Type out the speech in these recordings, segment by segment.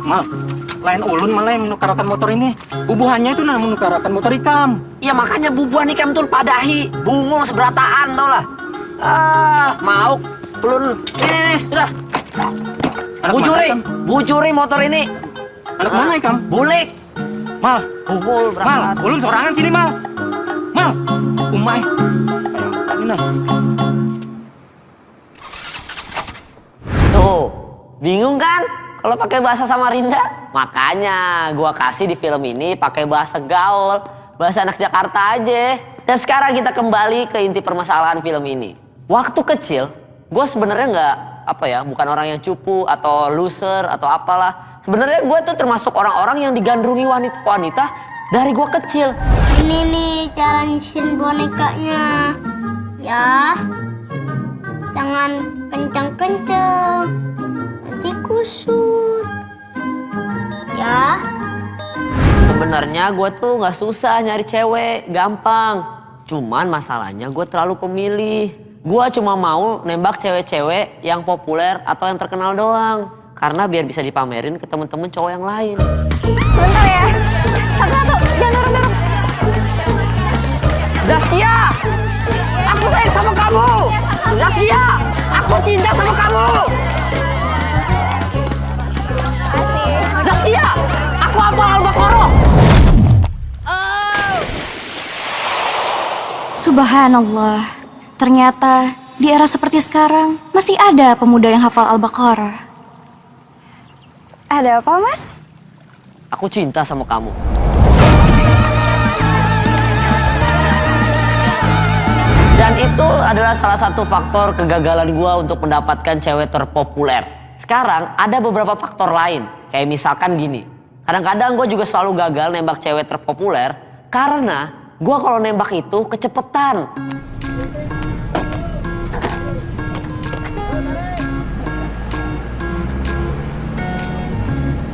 Mal, lain ulun malah yang menukarakan motor ini. Bubuhannya itu nah menukarakan motor ikam. Ya makanya bubuhan ikam tuh padahi. Bungul seberataan tau lah. Mau. Ulun. Nih, udah. Bujuri motor ini. Anak mana ikam? Bulik. Mal, Bungul Mal, berangkat. ulun sorangan sini Mal. Mal, umay. Ini nah. Tuh, bingung kan? Kalau pakai bahasa Samarinda? Makanya gua kasih di film ini pakai bahasa gaul, bahasa anak Jakarta aja. Dan sekarang kita kembali ke inti permasalahan film ini. Waktu kecil, gue sebenarnya bukan orang yang cupu atau loser atau apalah. Sebenarnya gue tuh termasuk orang-orang yang digandrungi wanita-wanita dari gue kecil. Ini nih cara nyusun bonekanya. Ya, jangan kenceng-kenceng, nanti kusut. Ya. Sebenarnya gue tuh nggak susah nyari cewek, gampang. Cuman masalahnya gue terlalu pemilih. Gue cuma mau nembak cewek-cewek yang populer atau yang terkenal doang. Karena biar bisa dipamerin ke temen-temen cowok yang lain. Sebentar ya. Satu-satu, jangan dorong-dorong. Zaskia, aku sayang sama kamu. Zaskia, aku cinta sama kamu. Zaskia, aku hafal Al-Baqarah. Subhanallah, ternyata di era seperti sekarang masih ada pemuda yang hafal Al-Baqarah. Ada apa, Mas? Aku cinta sama kamu. Dan itu adalah salah satu faktor kegagalan gua untuk mendapatkan cewek terpopuler. Sekarang ada beberapa faktor lain. Kayak misalkan gini. Kadang-kadang gue juga selalu gagal nembak cewek terpopuler karena gue kalau nembak itu kecepetan.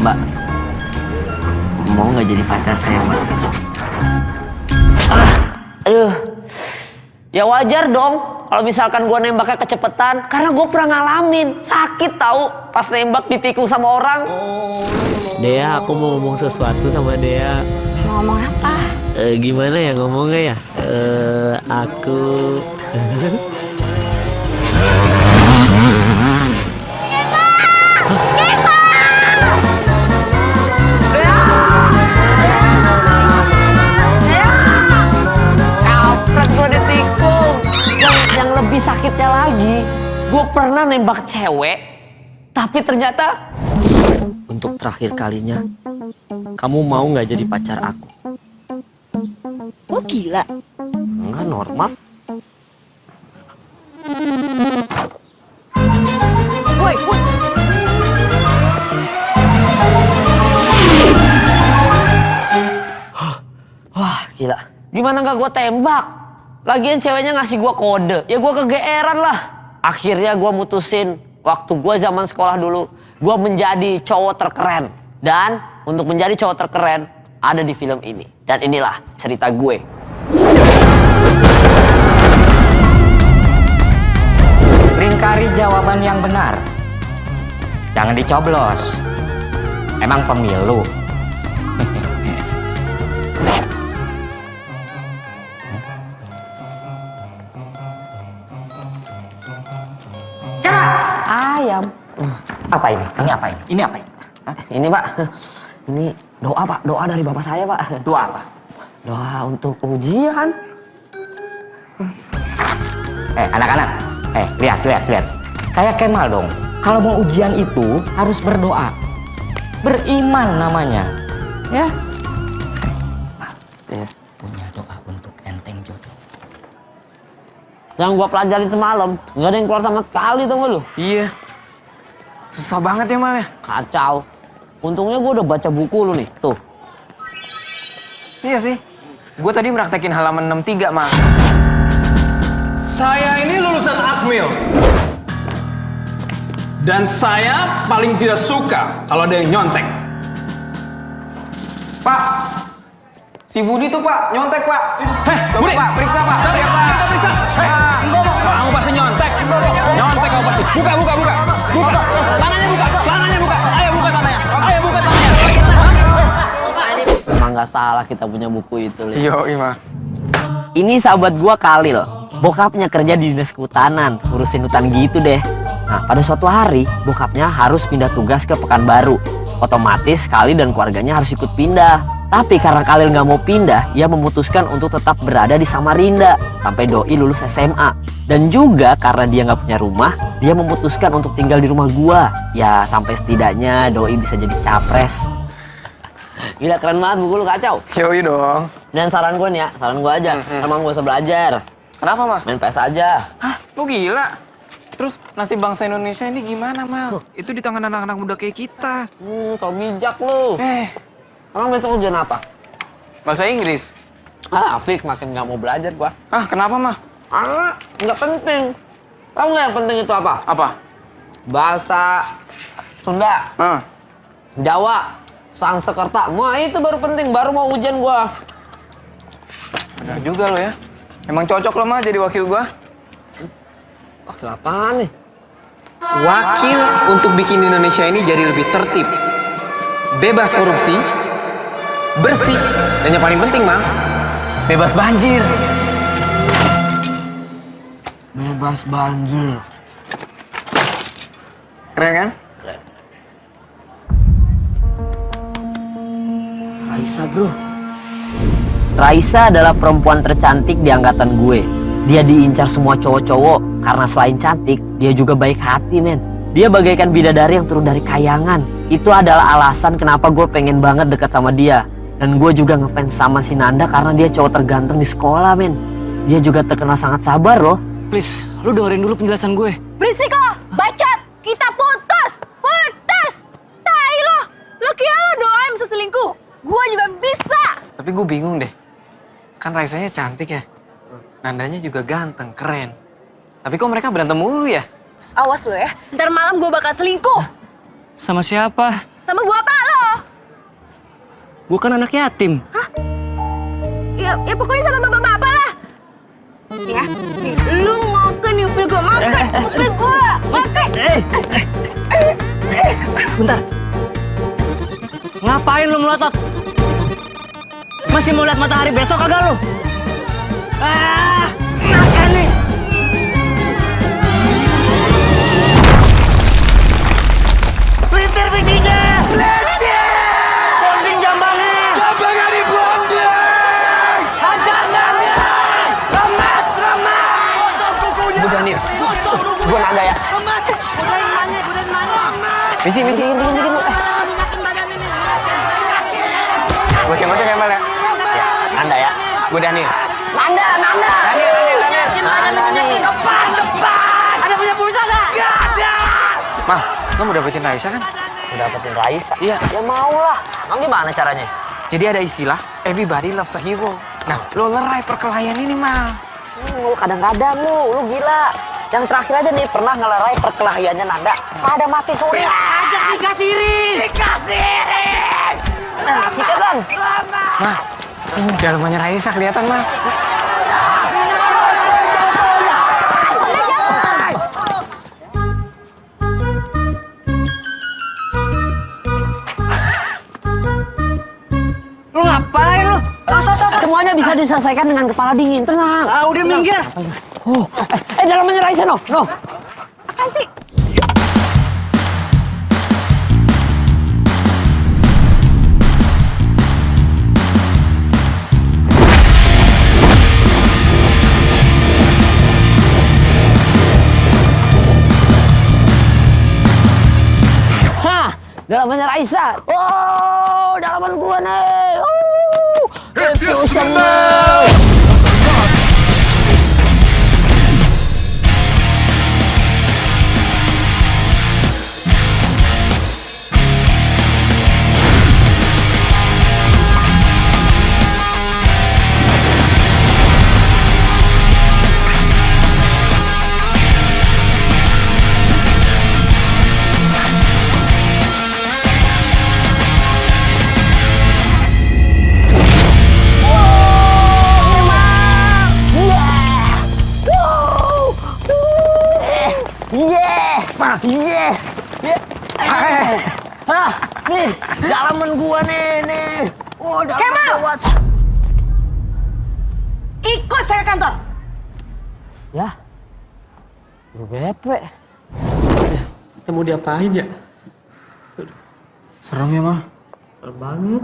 Mbak, mau nggak jadi pacar saya, Mbak? Aduh, ya wajar dong kalau misalkan gue nembaknya kecepetan karena gue pernah ngalamin sakit tahu pas nembak ditikung sama orang. Dea, aku mau ngomong sesuatu sama Dea. Mau ngomong apa? Gimana ya ngomongnya ya? Aku... Kampret, gue ditikung. Yang lebih sakitnya lagi, gue pernah nembak cewek, tapi ternyata untuk terakhir kalinya, kamu mau nggak jadi pacar aku? Lo gila? Enggak, normal. Woi, woi. Wah, gila. Gimana nggak gue tembak? Lagian ceweknya ngasih gue kode. Ya gue kegeeran lah. Akhirnya gue mutusin waktu gue zaman sekolah dulu, gue menjadi cowok terkeren. Dan untuk menjadi cowok terkeren ada di film ini. Dan inilah cerita gue. Lingkari jawaban yang benar. Jangan dicoblos. Emang pemilu. Ayam. Apa ini? Ini apa ini? Ini apa ini? Hah? Ini Pak, ini doa Pak, doa dari bapak saya Pak. Doa apa? Doa untuk ujian. Anak-anak. Lihat. Kayak Kemal dong. Kalau mau ujian itu harus berdoa. Beriman namanya. Ya. Ya. Punya doa untuk enteng jodoh. Yang gua pelajarin semalam, nggak ada yang keluar sama sekali tuh lu. Iya. Susah banget ya Mal ya. Kacau. Untungnya gua udah baca buku lu nih, tuh. Iya sih. Gue tadi meraktekin halaman 63 Mal. Saya ini lulusan Akmil. Dan saya paling tidak suka kalau ada yang nyontek. Pak, si Budi tuh Pak, nyontek Pak. Coba Budi. Pak, periksa Pak. Tapi Iya, kita periksa. Kamu pasti nyontek. Nyontek kamu pasti. Buka. Tangannya buka. Ayo buka tangannya. Ayo buka. nggak salah kita punya buku itu, Lin. Yo, Ima. Ini sahabat gua Khalil. Bokapnya kerja di dinas kehutanan, ngurusin hutan gitu deh. Nah, pada suatu hari, bokapnya harus pindah tugas ke Pekanbaru. Otomatis Khalil dan keluarganya harus ikut pindah. Tapi karena Khalil nggak mau pindah, ia memutuskan untuk tetap berada di Samarinda sampai doi lulus SMA. Dan juga karena dia nggak punya rumah, dia memutuskan untuk tinggal di rumah gua. Ya, sampai setidaknya doi bisa jadi capres. Gila, keren banget buku lu, kacau. Yoi dong. Dan saran gue nih ya, saran gue aja, emang gak usah belajar. Kenapa, Mal? Main PS aja. Hah? Lu gila? Terus nasib bangsa Indonesia ini gimana, Mal? Itu di tangan anak-anak muda kayak kita. So bijak lu. Emang besok ujian apa? Bahasa Inggris. Afik makin gak mau belajar gua. Kenapa, Mal? Nggak penting. Tahu nggak yang penting itu apa? Apa? Bahasa Sunda, Jawa, Sanskerta. Wah, itu baru penting, baru mau ujian gua. Benar juga lo ya. Emang cocok lo, Mal, jadi wakil gua. Wakil apaan nih? Wakil untuk bikin Indonesia ini jadi lebih tertib, bebas korupsi, bersih, dan yang paling penting, Mal, bebas banjir. Bebas banjir. Keren kan? Keren. Raisa, bro. Raisa adalah perempuan tercantik di angkatan gue. Dia diincar semua cowok-cowok karena selain cantik, dia juga baik hati, men. Dia bagaikan bidadari yang turun dari kayangan. Itu adalah alasan kenapa gue pengen banget dekat sama dia. Dan gue juga ngefans sama si Nanda karena dia cowok terganteng di sekolah, men. Dia juga terkenal sangat sabar loh. Please, lu dengerin dulu penjelasan gue. Berisik lo, bacot. Kita putus. Putus. Tai lo. Lo kira lo doang bisa selingkuh? Gue juga bisa. Tapi gue bingung deh. Kan Raisanya cantik ya. Nandanya juga ganteng, keren. Tapi kok mereka berantem mulu ya? Awas lo ya. Ntar malam gue bakal selingkuh. Sama siapa? Sama bapak lo. Gue kan anak yatim. Ya pokoknya sama bapak-bapak lah. Ya, nih, lu makan nih, mobil gue makan. Mobil gue makan. Bentar. Ngapain lu melotot? Masih mau lihat matahari besok kagak lu? Makan nih. Pelintir bijinya. Pelintir. Bonding jambangnya. Jambangnya dibonding. Hajangannya. Remas. Gue Daniel. Gue Nanda ya. Remas. Udah mana? Misi. Dikit. Gue cengok-cengok ya, Mal ya? Nanda ya. Gue Daniel. Nanda. Nanda nih. Depan. Ada punya pulsa nggak? Nggak ada. Mal, lo mau dapetin Raisa kan? Mau dapetin Raisa? Iya. Ya mau lah. Emang gimana caranya? Jadi ada istilah, everybody loves a hero. Nah, lo lerai perkelahian ini, Mal. Lu kadang-kadang lu gila. Yang terakhir aja nih pernah ngelerai perkelahiannya Nanda. Pada mati suri. Ajak nikah siri. Nah, sikatan. Mal, ini dalamannya Raisa kelihatan, Mal. Lu ngapain lu? Semuanya bisa diselesaikan dengan kepala dingin, tenang. Udah minggir. Dalamannya Raisa, no. Apaan sih? Dalamannya Raisa. Oh, dalaman gua nih. Itu seneng. Nih, dalaman gua nih. Kemal! Ikut saya ke kantor. Ya, Guru BP. Kita mau diapain ya? Serem ya, Mah. Serem banget.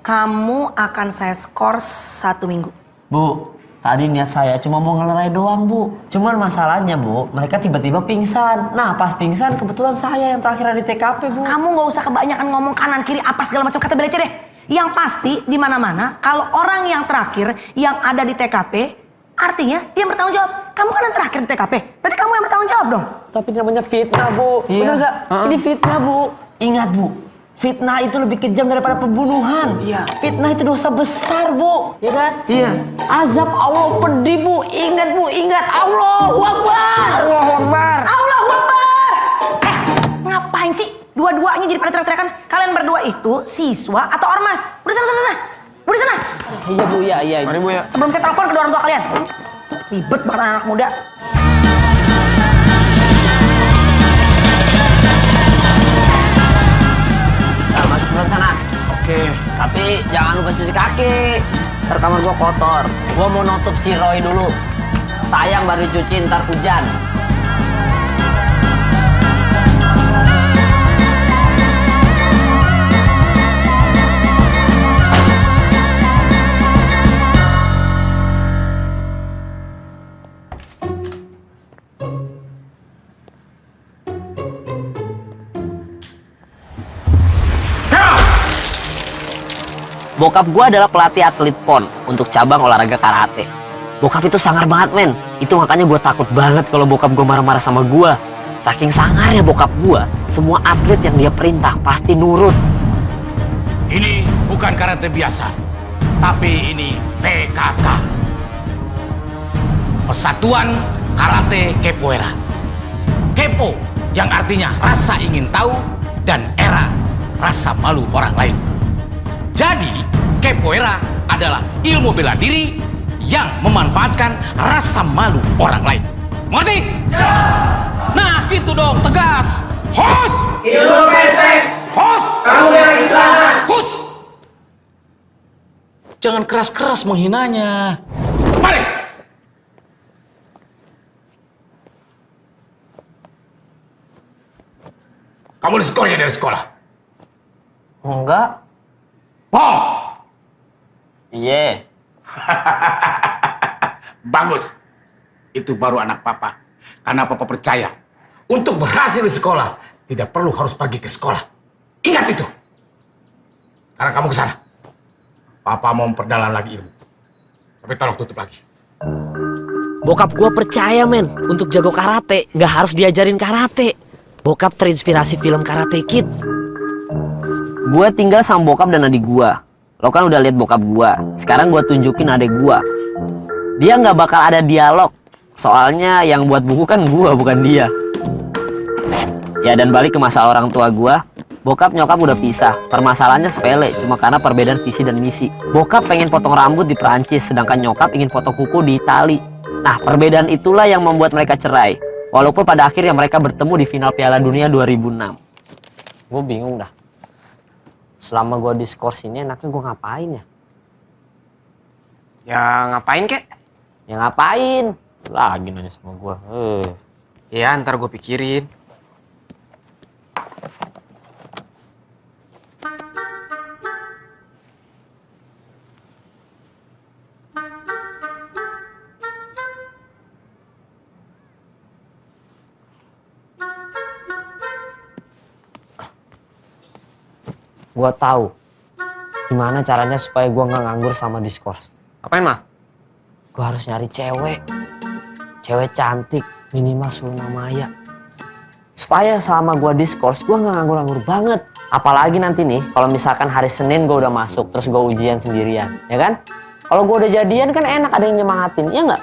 Kamu akan saya skor 1 minggu. Bu, tadi niat saya cuma mau ngelerai doang, Bu. Cuman masalahnya, Bu, mereka tiba-tiba pingsan. Nah, pas pingsan kebetulan saya yang terakhir ada di TKP, Bu. Kamu nggak usah kebanyakan ngomong kanan kiri apa segala macam kata beleceh deh. Yang pasti di mana-mana kalau orang yang terakhir yang ada di TKP artinya dia bertanggung jawab. Kamu kan yang terakhir di TKP, berarti kamu yang bertanggung jawab dong. Tapi namanya fitnah, Bu. Iya. Bener nggak? Ini fitnah, Bu. Ingat, Bu. Fitnah itu lebih kejam daripada pembunuhan. Iya. Fitnah itu dosa besar, Bu. Ya kan? Iya. Azab Allah pedih, Bu. Ingat, Bu. Ingat. Allahu Akbar. Allahu Akbar. Allahu Akbar! Ngapain sih dua-duanya jadi pada teriak-teriakan? Kalian berdua itu siswa atau ormas? Udah sana. Udah sana. Iya, Bu. Iya. Mari, Bu, ya. Sebelum saya telepon kedua orang tua kalian. Ribet banget anak muda. Nah, masuk duluan sana. Oke. Tapi jangan lupa cuci kaki. Ntar kamar gua kotor. Gua mau nutup si Roy dulu. Sayang baru cuci ntar hujan. Bokap gue adalah pelatih atlet PON untuk cabang olahraga karate. Bokap itu sangar banget, men. Itu makanya gue takut banget kalau bokap gue marah-marah sama gue. Saking sangarnya bokap gue, semua atlet yang dia perintah pasti nurut. Ini bukan karate biasa, tapi ini PKK. Persatuan Karate Capoeira. Kepo yang artinya rasa ingin tahu dan era rasa malu orang lain. Jadi, Capoeira adalah ilmu bela diri yang memanfaatkan rasa malu orang lain. Mengerti? Ya. Nah, gitu dong, tegas. Hos! Ilmu pesek! Hos! Kamu yang celana! Hos! Jangan keras-keras menghinanya. Mari! Kamu diskornya dari sekolah. Enggak. Bohong! Iya. Bagus. Itu baru anak papa. Karena papa percaya, untuk berhasil di sekolah, tidak perlu harus pergi ke sekolah. Ingat itu. Sekarang kamu ke sana. Papa mau memperdalam lagi ilmu. Tapi tolong tutup lagi. Bokap gue percaya, men. Untuk jago karate, nggak harus diajarin karate. Bokap terinspirasi film Karate Kid. Gue tinggal sama bokap dan adik gue. Lo kan udah lihat bokap gue. Sekarang gue tunjukin adik gue. Dia nggak bakal ada dialog. Soalnya yang buat buku kan gue, bukan dia. Ya, dan balik ke masalah orang tua gue. Bokap nyokap udah pisah. Permasalahannya sepele, cuma karena perbedaan visi dan misi. Bokap pengen potong rambut di Perancis, sedangkan nyokap ingin potong kuku di Itali. Nah, perbedaan itulah yang membuat mereka cerai. Walaupun pada akhirnya mereka bertemu di final Piala Dunia 2006. Gue bingung dah. Selama gue diskors ini enaknya gue ngapain ya? Ya ngapain, kek? Ya ngapain? Lagi nanya sama gue. Ya ntar gue pikirin. Gue tahu gimana caranya supaya gue nggak nganggur sama diskors. Apain, Mah? Gue harus nyari cewek. Cewek cantik, minimal Sulma Maya. Supaya selama gue diskors, gue nggak nganggur-nganggur banget. Apalagi nanti nih, kalau misalkan hari Senin gue udah masuk, terus gue ujian sendirian, ya kan? Kalau gue udah jadian kan enak, ada yang nyemangatin, ya nggak?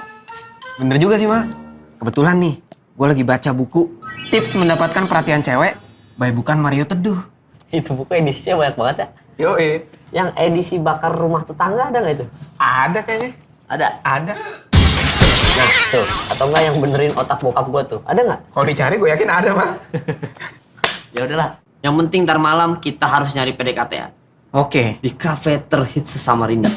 Bener juga sih, Mah. Kebetulan nih, Gue lagi baca buku Tips Mendapatkan Perhatian Cewek by bukan Mario Teduh. Itu buku edisinya banyak banget ya. Yoi. Yang edisi bakar rumah tetangga ada nggak itu? Ada kayaknya. Ada. Ada. Nah, tuh. Atau enggak yang benerin otak bokap gua tuh. Ada nggak? Kalau dicari gue yakin ada, Mal. Ya udahlah. Yang penting ntar malam kita harus nyari PDKT ya. Oke. Di cafe terhits Samarinda.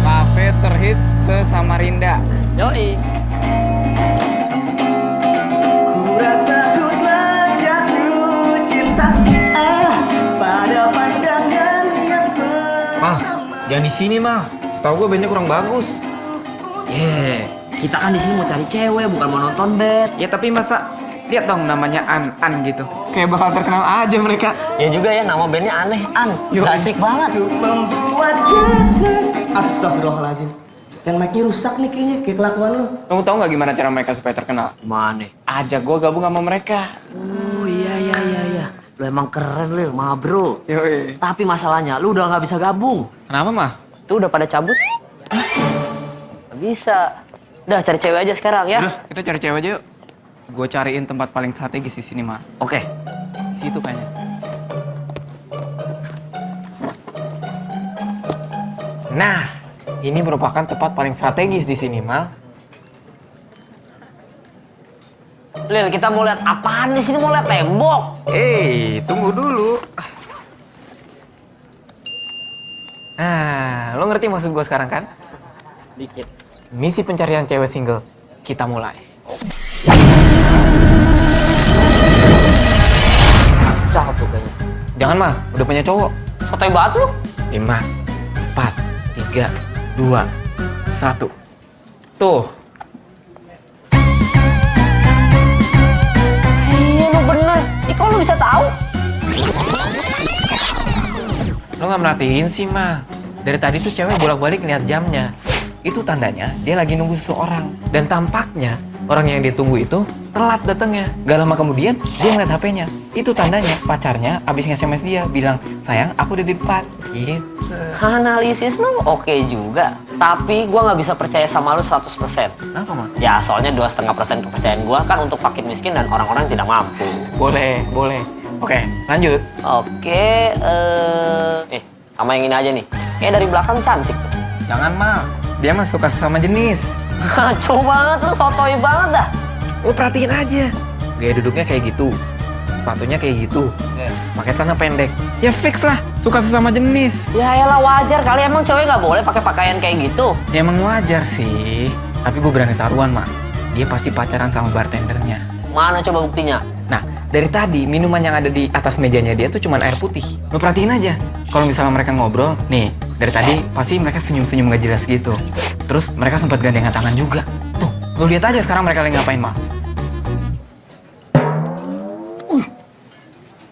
Cafe terhits se-Samarinda. Yoi. Mal, jangan di sini, Mal. Setahu gue bandnya kurang bagus. Kita kan di sini mau cari cewek, bukan mau nonton band. Ya tapi masa lihat dong namanya An gitu. Kayak bakal terkenal aja mereka. Ya juga ya, nama bandnya aneh, An. Yoi. Gak asik banget. Astagfirullahaladzim. Stand mic-nya rusak nih kayaknya, kayak kelakuan lu. Kamu tahu nggak gimana cara mereka supaya terkenal? Mana? Ajak gue gabung sama mereka. Oh iya. Lu emang keren, Lil, ma bro. Yoi. Tapi masalahnya, lu udah nggak bisa gabung. Kenapa, Mal? Tuh udah pada cabut. Gak bisa. Udah cari cewek aja sekarang ya. Udah, kita cari cewek aja yuk. Gue cariin tempat paling strategis di sini, Mal. Oke. Situ kayaknya. Nah, ini merupakan tempat paling strategis di sini, Mal. Lil, kita mau lihat apaan di sini? Mau lihat tembok. Tunggu dulu. Nah, lo ngerti maksud gue sekarang kan? Dikit. Misi pencarian cewek single, kita mulai. Cakep tuh kayaknya. Jangan, Mal, udah punya cowok. Sotoy banget lu. 5, 4, 3, 2, 1. Tuh. Iya lu bener. Ih kok lu bisa tahu? Lo nggak merhatiin sih, Mal. Dari tadi tuh cewek bolak-balik ngeliat jamnya. Itu tandanya dia lagi nunggu seseorang. Dan tampaknya orang yang dia tunggu itu telat datangnya. Gak lama kemudian dia ngeliat HP-nya. Itu tandanya pacarnya abis nge-SMS dia bilang, sayang aku udah di depan. Gitu. Analisis lu oke juga. Tapi gua nggak bisa percaya sama lu 100%. Kenapa, Mal? Ya soalnya 2,5% kepercayaan gua kan untuk fakir miskin dan orang-orang yang tidak mampu. Boleh. Oke, lanjut. Oke, sama yang ini aja nih. Kayak dari belakang cantik. Jangan, Mal. Dia mah suka sama jenis. Kacau banget lu, sotoy banget dah. Lo perhatiin aja. Gaya duduknya kayak gitu. Sepatunya kayak gitu. Pakai celana pendek. Ya fix lah, suka sesama jenis. Ya elah wajar kali, emang cewek nggak boleh pakai pakaian kayak gitu. Ya emang wajar sih. Tapi gue berani taruhan, Mak. Dia pasti pacaran sama bartendernya. Mana coba buktinya? Nah, dari tadi minuman yang ada di atas mejanya dia tuh cuman air putih. Lo perhatiin aja. Kalau misalnya mereka ngobrol, nih, dari tadi pasti mereka senyum-senyum gak jelas gitu. Terus mereka sempat gandengan tangan juga. Tuh, lo lihat aja sekarang mereka lagi ngapain, Mal.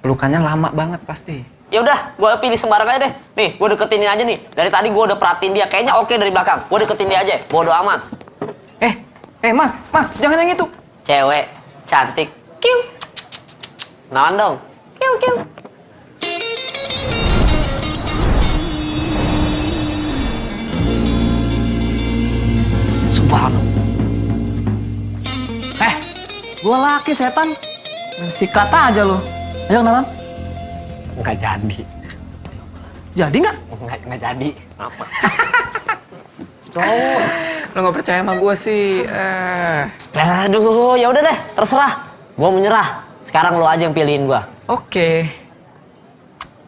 Pelukannya lama banget pasti. Ya udah, gue pilih sembarang aja deh. Nih, gue deketin ini aja nih. Dari tadi gue udah perhatiin dia, kayaknya oke dari belakang. Gue deketin dia aja, bodo amat. Mal, jangan yang itu. Cewek, cantik, kiu. Kenalan dong, kiu. Subhanallah. Gua laki setan. Main sikat aja lo. Ayo kenalan. Nggak jadi. Jadi nggak? Nggak jadi. Apa? Cowok, lo gak percaya sama gue sih. Aduh, ya udah deh, terserah. Gua menyerah. Sekarang lo aja yang pilihin gua. Oke.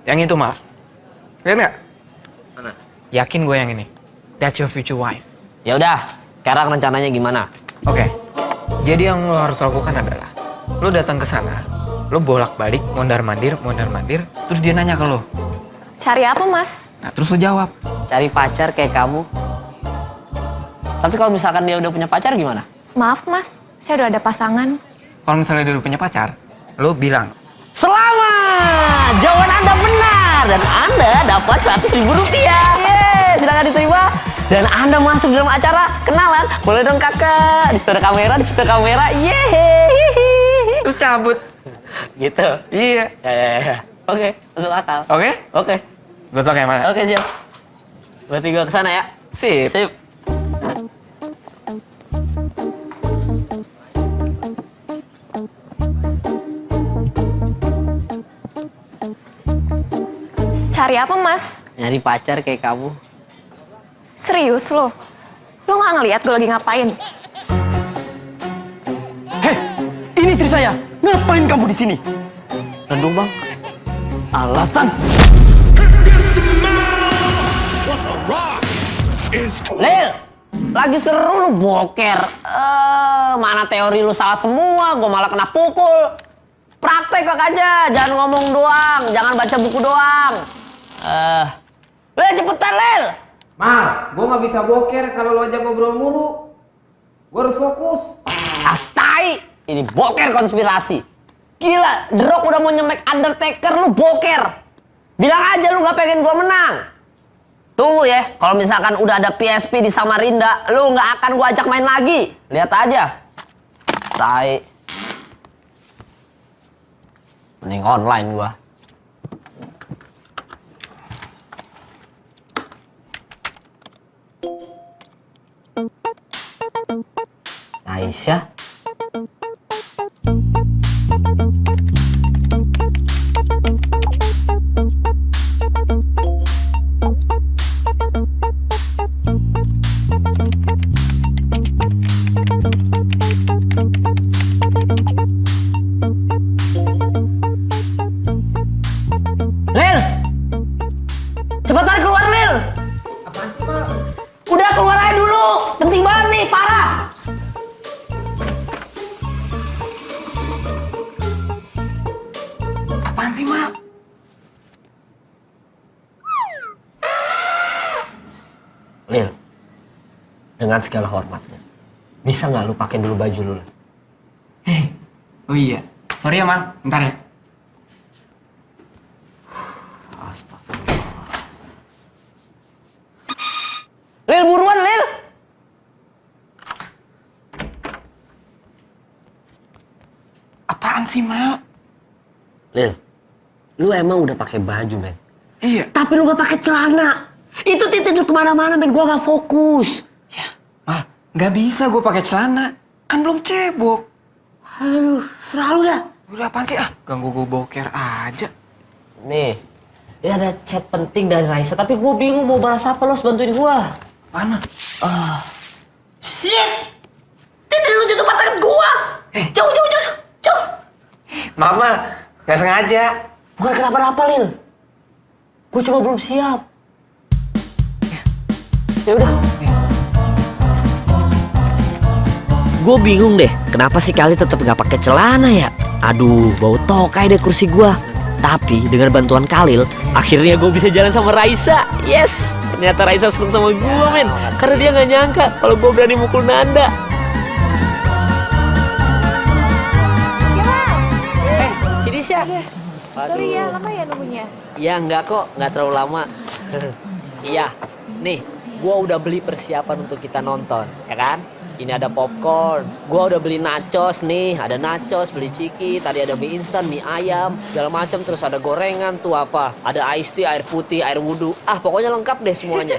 Yang itu, Mal. Lihat nggak? Mana? Yakin gue yang ini. That's your future wife. Ya udah, sekarang rencananya gimana? Oke. Jadi yang lo harus lakukan adalah lo datang ke sana, lo bolak-balik, mondar-mandir, terus dia nanya ke lo. Cari apa, Mas? Nah, terus lo jawab. Cari pacar kayak kamu. Tapi kalau misalkan dia udah punya pacar gimana? Maaf, Mas. Saya udah ada pasangan. Kalau misalnya dia udah punya pacar, lo bilang, Selamat! Jawaban Anda benar dan Anda dapat 100.000 rupiah. Yeay, silakan diterima. Dan Anda masuk dalam acara kenalan. Boleh dong kakak. Di situ ada kamera. Yeay. terus cabut. Gitu. Iya. Ya. Oke, masuk akal. Oke? Oke. Good luck ya, Mal. Oke, siap. Berarti gue kesana ya. Sip. Sip. Cari apa, Mas? Nyari pacar kayak kamu. Serius lo? Lo nggak ngeliat gue lagi ngapain? Ini istri saya. Ngapain kamu di sini? Rendung, Bang. Alasan. Lil, lagi seru lu boker. Mana teori lu salah semua, gue malah kena pukul. Praktek aja, jangan ngomong doang, jangan baca buku doang. Lil, cepetan, Lil. Mal, gue nggak bisa boker kalau lo ajak ngobrol mulu. Gue harus fokus. Ah, tai. Ini boker konspirasi. Gila, The Rock udah mau nyemek Undertaker, lu boker. Bilang aja lu gak pengen gua menang. Tunggu ya, kalau misalkan udah ada PSP di Samarinda, lu gak akan gua ajak main lagi. Lihat aja. Tai. Mending online gua. Aisyah. Lil! Cepetan keluar, Lil! Apaan sih, Mal? Udah keluar aja dulu! Penting banget nih, parah! Apaan sih, Mal? Lil, dengan segala hormatnya, bisa nggak lu pakai dulu baju lu? Oh iya. Sorry ya, Mal. Bentar ya. Astagfirullah. Lil, buruan, Lil! Apaan sih, Mal? Lil, lu emang udah pakai baju, men. Iya. Tapi lu gak pakai celana. Itu titik lu kemana-mana, men. Gua gak fokus. Ya, Mal. Nggak bisa gue pakai celana. Kan belum cebok. Aduh, serah lu dah. Udah apaan sih? Ganggu gue boker aja. Nih, ini ada chat penting dari Raisa. Tapi gua bingung mau balas apa, lo harus bantuin gua. Mana? Shit! Titik lu jatuh patah gua. Jauh. Maaf, Mal. Nggak sengaja. Bukan kenapa-napa, Lil. Gue cuma belum siap. Ya udah. Gue bingung deh, kenapa sih Kali tetap nggak pakai celana ya? Aduh, bau tokai deh kursi gue. Tapi dengan bantuan Khalil, akhirnya gue bisa jalan sama Raisa. Yes, ternyata Raisa seneng sama gue, men. Karena dia nggak nyangka kalau gue berani mukul Nanda. Sini Sya. Sorry ya, lama ya nunggunya? Ya enggak kok, nggak terlalu lama. Iya, nih, gua udah beli persiapan untuk kita nonton, ya kan? Ini ada popcorn, gua udah beli nachos nih, ada nachos, beli ciki, tadi ada mie instan, mie ayam, segala macam, terus ada gorengan tuh apa? Ada iced tea, air putih, air wudhu, pokoknya lengkap deh semuanya.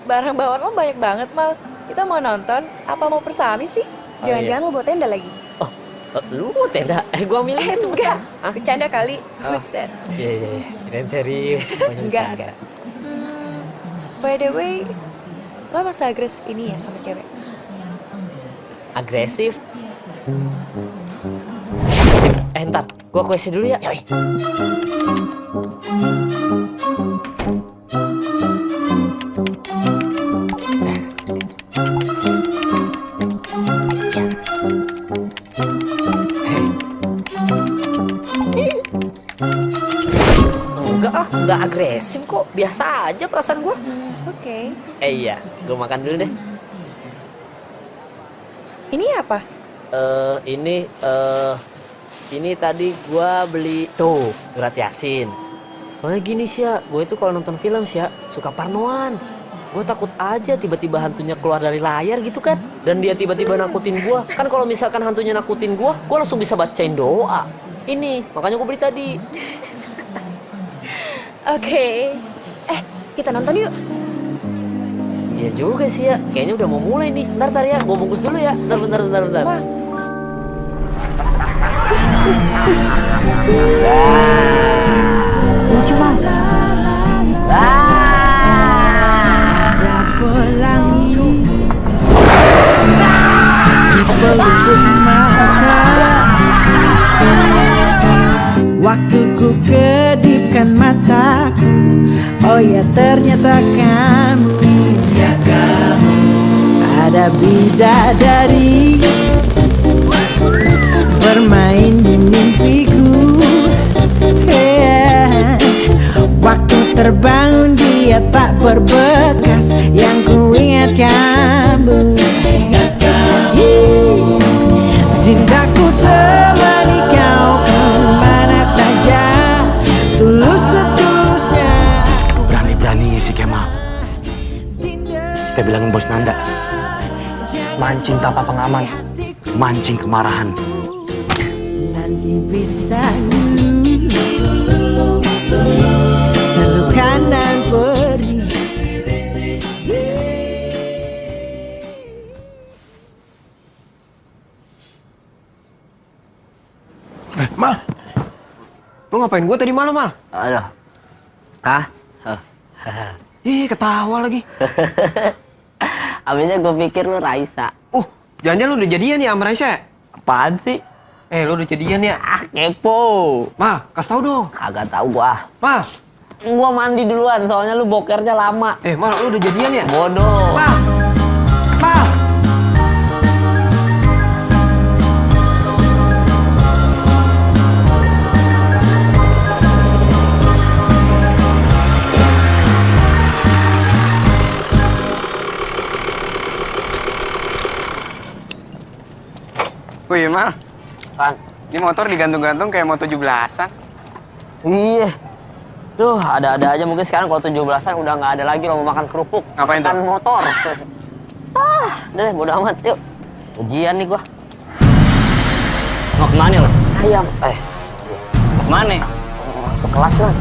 Barang bawaan lo banyak banget, Mal. Kita mau nonton, apa mau persami sih? Jangan-jangan mau bawa tenda lagi? Lu mau tenda? Gua milih deh sebentar. Enggak, bercanda kali. Buset. Iya, keren serius. Enggak. By the way, lo masa agresif ini ya sama cewek? Agresif? Ntar, gua kuesi dulu ya. Yoi. Enggak agresif kok, biasa aja perasaan gua. Oke. Iya, gua makan dulu deh. Ini apa? Ini tadi gua beli tuh surat Yasin. Soalnya gini Sya, gue itu kalau nonton film Sya suka parnoan. Gue takut aja tiba-tiba hantunya keluar dari layar gitu kan. Dan dia tiba-tiba nakutin gue. Kan kalau misalkan hantunya nakutin gue langsung bisa bacain doa. Ini, makanya gue beli tadi. Oke. kita nonton yuk. Iya juga sih ya, kayaknya udah mau mulai nih. Ntar ya, gue bungkus dulu ya. Bentar. Wah, Lucu Mal. Waktu ku kedipkan mataku, oh ya ternyata kamu, ya kamu. Ada bidadari bermain di mimpiku. Waktu terbangun dia tak berbekas, yang ku ingat kamu. Cintaku temani kau kemana saja, tulus setulusnya. Berani-beraninya si Kemal. Kita bilangin Bos Nanda. Mancing tanpa pengaman, mancing kemarahan. Nanti bisa dulu terlukan dan perih. Mal, lu ngapain gua tadi malam, Mal? Aduh. Hah? Ih, ketawa lagi. Abisnya gue pikir lu Raisa. Jangan-jangan lu udah jadian ya sama Raisa? Apaan sih? Lu udah jadian ya? Ah, kepo. Mal, kasih tau dong. Agak tahu gua. Mal. Gua mandi duluan, soalnya lu bokernya lama. Mal, lu udah jadian ya? Bodoh. Mal. Mal. Wih, Mal. Bang. Ini motor digantung-gantung kayak mau 17-an. Iya. Duh, ada-ada aja mungkin sekarang kalau 17-an udah nggak ada lagi lo mau makan kerupuk. Ngapain tuh? Makan motor. Udah deh, bodo amat. Yuk. Ujian nih gua. Mau kemana lo? Ayam. Mau kemana? Masuk kelas lah.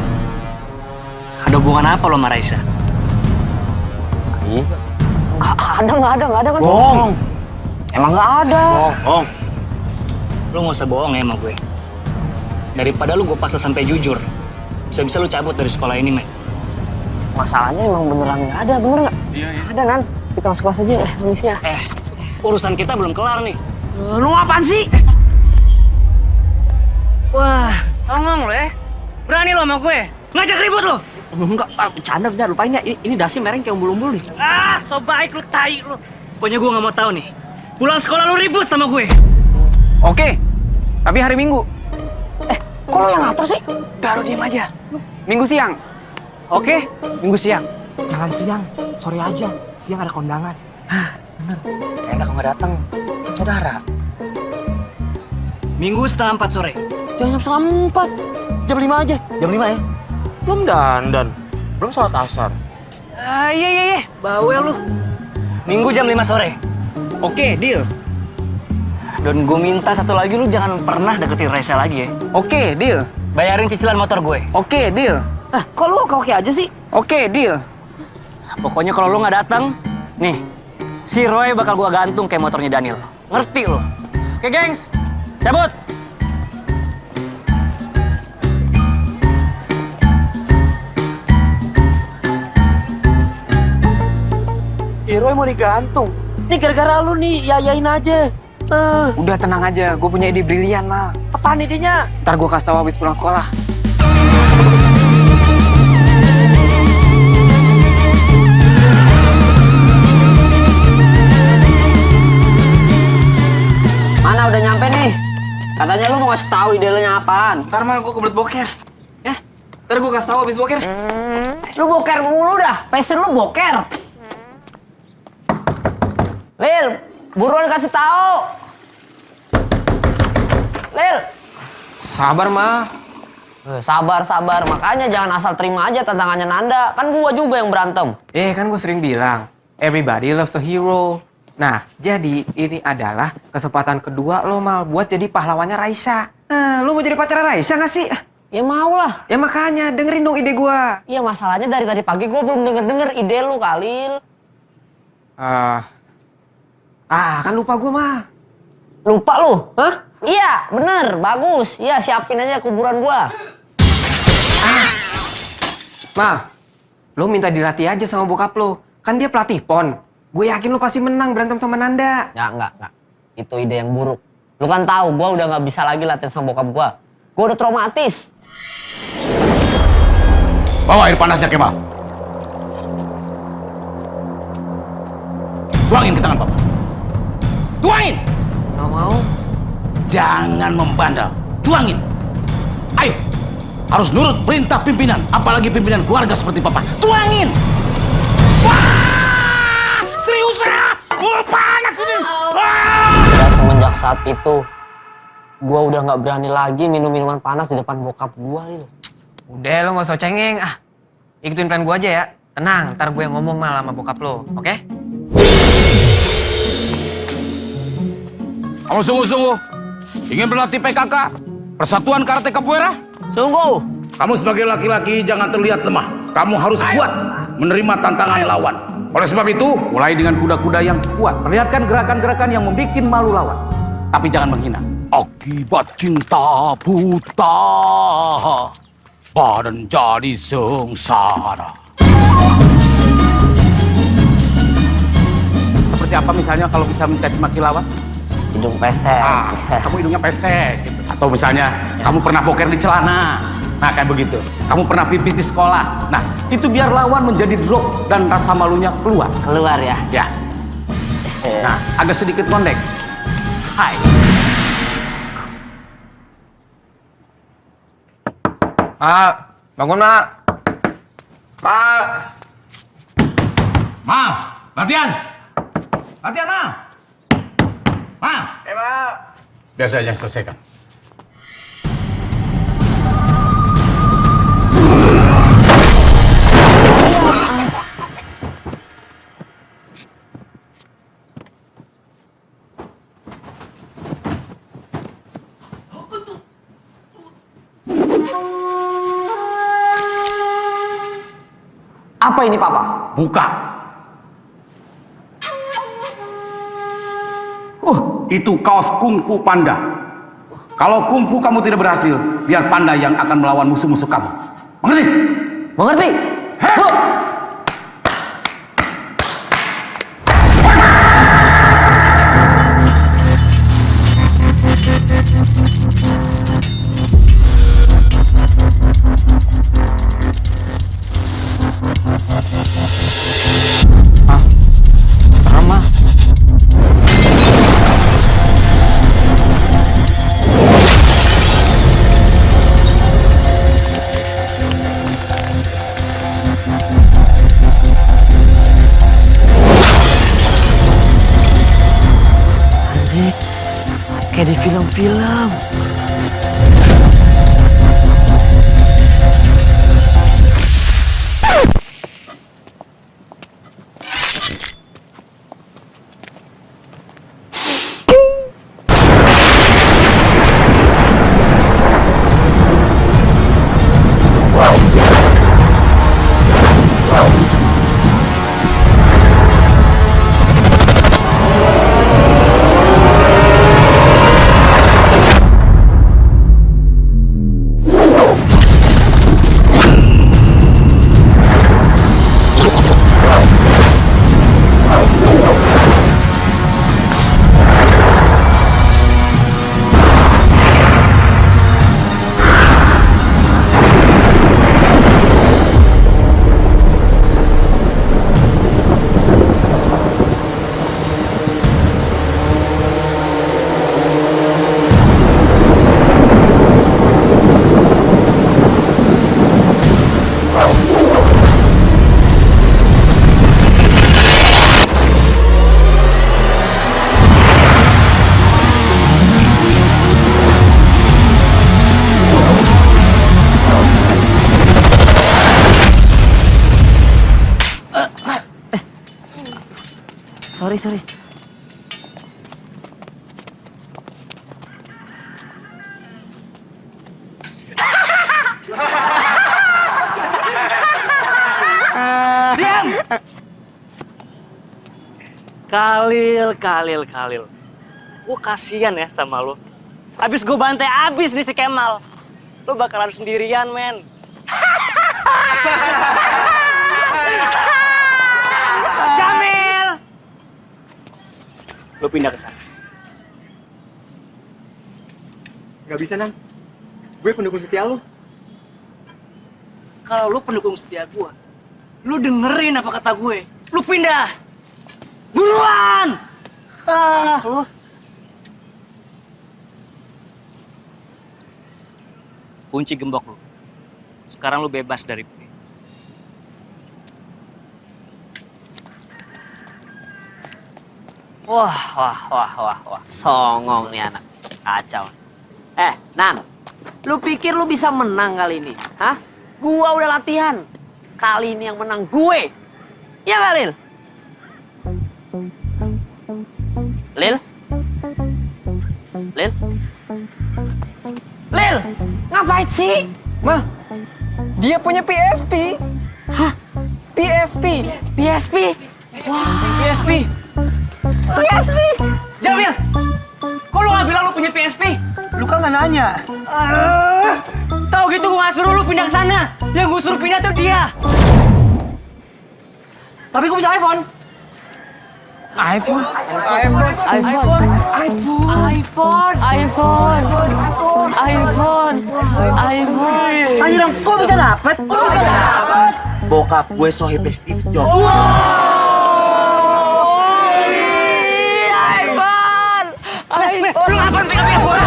Ada hubungan apa lo sama Raisa? Iya. Nggak ada kan? Bohong. Emang nggak ada. Bohong. Lu nggak usah bohong ya sama gue. Daripada lu gue paksa sampai jujur, bisa-bisa lu cabut dari sekolah ini, men. Masalahnya emang beneran nggak ada, bener nggak? Iya. Ada kan? Kita masuk kelas aja, permisi ya. Urusan kita belum kelar nih. Lu apaan sih? Wah, songong lo ya. Berani lo sama gue. Ngajak ribut lo. Enggak, bercanda, lupain ya. Ini dasi mereng kayak umbul-umbul nih. So baik lu, tai lu. Pokoknya gue nggak mau tahu nih. Pulang sekolah lu ribut sama gue. Oke, tapi hari Minggu. Kok lo yang ngatur sih? Udah, lu diem aja. Minggu siang. Oke, Minggu siang. Jangan siang, sore aja. Siang ada kondangan. Bener. Enak kalau nggak datang. Saudara. Minggu setengah 4 sore. Jangan jam setengah 4. Jam 5 aja. Jam 5 ya. Belum dandan. Belum sholat asar. Iya. Bawel lu. Minggu jam 5 sore. Oke, deal. Dan gue minta satu lagi, lu jangan pernah deketin Raisa lagi ya. Oke, deal. Bayarin cicilan motor gue. Oke, deal. Kok lu oke aja sih? Oke, deal. Pokoknya kalau lu nggak datang, nih, si Roy bakal gua gantung kayak motornya Daniel. Ngerti lu? Oke, gengs. Cabut. Si Roy mau digantung. Ini gara-gara lu nih, yayain aja. Udah tenang aja, gue punya ide brilian, Mal. Apaan idenya? Ntar gue kasih tahu habis pulang sekolah. Mana udah nyampe nih? Katanya lu mau ngasih tahu ide lu nya apaan? Ntar Mal, gue kebelet boker. Ya, ntar gue kasih tahu habis boker. Lu boker mulu dah, passion lu boker. Lil, buruan kasih tahu. Lil. Sabar, Mal. Sabar. Makanya jangan asal terima aja tantangannya Nanda. Kan gua juga yang berantem. Kan gue sering bilang, everybody loves a hero. Nah, jadi ini adalah kesempatan kedua lo, Mal, buat jadi pahlawannya Raisa. Lo mau jadi pacar Raisa nggak sih? Ya mau lah. Ya makanya, dengerin dong ide gua. Iya masalahnya dari tadi pagi gue belum denger ide lu Khalil. Kan lupa gua mah. Lupa lu? Hah? Iya bener, bagus. Iya siapin aja kuburan gua. Mal, lo minta dilatih aja sama bokap lo. Kan dia pelatih pon. Gue yakin lo pasti menang berantem sama Nanda. Ya enggak. Itu ide yang buruk. Lu kan tahu gua udah nggak bisa lagi latihan sama bokap gua. Gua udah traumatis. Bawa air panasnya, Kemal. Tuangin ke tangan Papa. Tuangin! Nggak mau. Jangan membandel. Tuangin. Ayo. Harus nurut perintah pimpinan. Apalagi pimpinan keluarga seperti Papa. Tuangin! Wah! Serius ya? Wah, panas ini! Dan semenjak saat itu, gua udah nggak berani lagi minum minuman panas di depan bokap gua, Lil. Udah lo gak usah cengeng. Ikutin plan gue aja ya. Tenang, ntar gue yang ngomong mal sama bokap lo. Oke? Kamu sungguh-sungguh ingin berlatih PKK? Persatuan Karate Capoeira? Sungguh. Kamu sebagai laki-laki jangan terlihat lemah. Kamu harus kuat menerima tantangan lawan. Oleh sebab itu, mulai dengan kuda-kuda yang kuat. Perlihatkan gerakan-gerakan yang membuat malu lawan. Tapi jangan menghina. Akibat cinta buta, badan jadi sengsara. Seperti apa misalnya kalau bisa mencaci maki lawan? Hidung pesek. Kamu hidungnya pesek gitu. Atau misalnya kamu pernah boker di celana. Nah kayak begitu. Kamu pernah pipis di sekolah. Nah itu biar lawan menjadi drop dan rasa malunya keluar. Keluar ya? Ya. Nah agak sedikit ngondek. Hai. Pak, bangun Mak. Pak. Ma, latihan. Latihan, Ma. Ma. Pak. Biasa aja selesaikan. Apa ini, Papa? Buka. Itu kaos kungfu panda. Kalau kungfu kamu tidak berhasil, biar panda yang akan melawan musuh-musuh kamu. Mengerti? Mengerti? Sama. Anjing, kayak di film-film. Sorry. Khalil. Gue kasihan ya sama lo. Abis gue bantai abis nih si Kemal. Lo bakalan sendirian, men. Jamil! Lo pindah ke sana. Gak bisa, Nan. Gue pendukung setia lo. Kalau lo pendukung setia gue, lo dengerin apa kata gue. Lo pindah. Buruan! Lo. Kunci gembok lo. Sekarang lo bebas dari gue. Wah. Songong nih anak. Kacau. Nan. Lu pikir lu bisa menang kali ini? Hah? Gua udah latihan. Kali ini yang menang gue. Iya gak, Lil? Lil? Ngapain sih? Mal, dia punya PSP. Hah? PSP. Wah. PSP. Jamil! Kok lu gak bilang lu punya PSP? Lu kan gak nanya. Tahu gitu gue gak suruh lu pindah ke sana. Yang gue suruh pindah tuh dia. Tapi gue punya iPhone. iPhone. Anjir, kok bisa dapet? Bokap gue Sohib Steve Jobs. Lu ngapain pegang-pegang gue?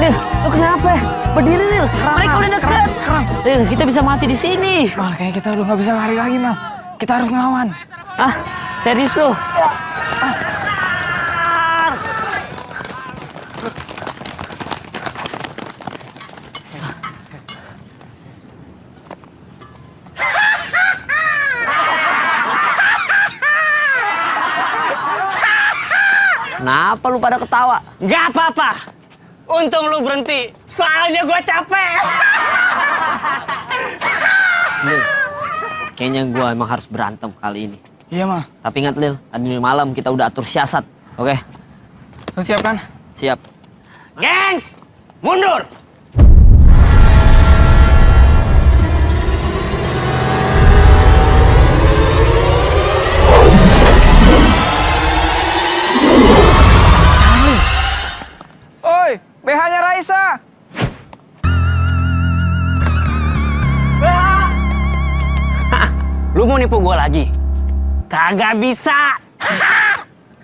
Lil, lu kenapa? Berdiri, Lil. Mereka udah deket. Lil, kita bisa mati di sini. Mal, kayaknya kita udah nggak bisa lari lagi, Mal. Kita harus ngelawan. Ah, serius lu? Kenapa lu pada ketawa? Gak apa-apa. Untung lu berhenti. Soalnya gue capek. Lil, kayaknya gue emang harus berantem kali ini. Iya, Mal. Tapi ingat, Lil, tadi malam kita udah atur siasat. Oke? Lu siap kan? Siap. Gengs! Mundur! Oi, BH-nya Raisa. Lu mau nipu gue lagi? Kagak bisa.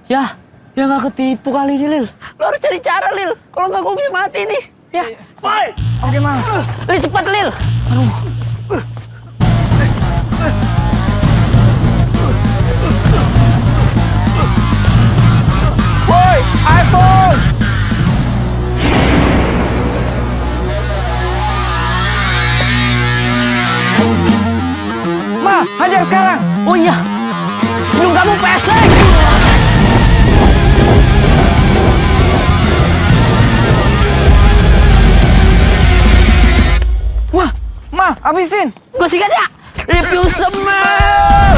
Ya gak ketipu kali ini, Lil. Lu harus cari cara, Lil. Kalau nggak gue bisa mati nih. Ya. Woi! Oke, Mal. Lil, cepat, Lil. Woi, iPhone. Ma, hajar sekarang. Oh iya. Belum kamu pesek. Wah, Ma, abisin. Gue sikat ya. If you smell.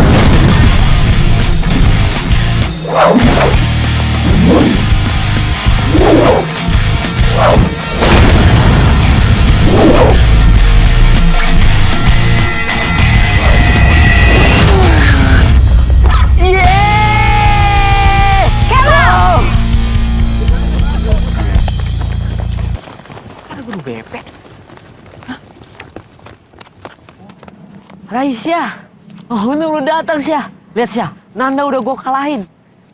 Raisya, untung lu datang, Syah. Lihat, Syah, Nanda udah gue kalahin.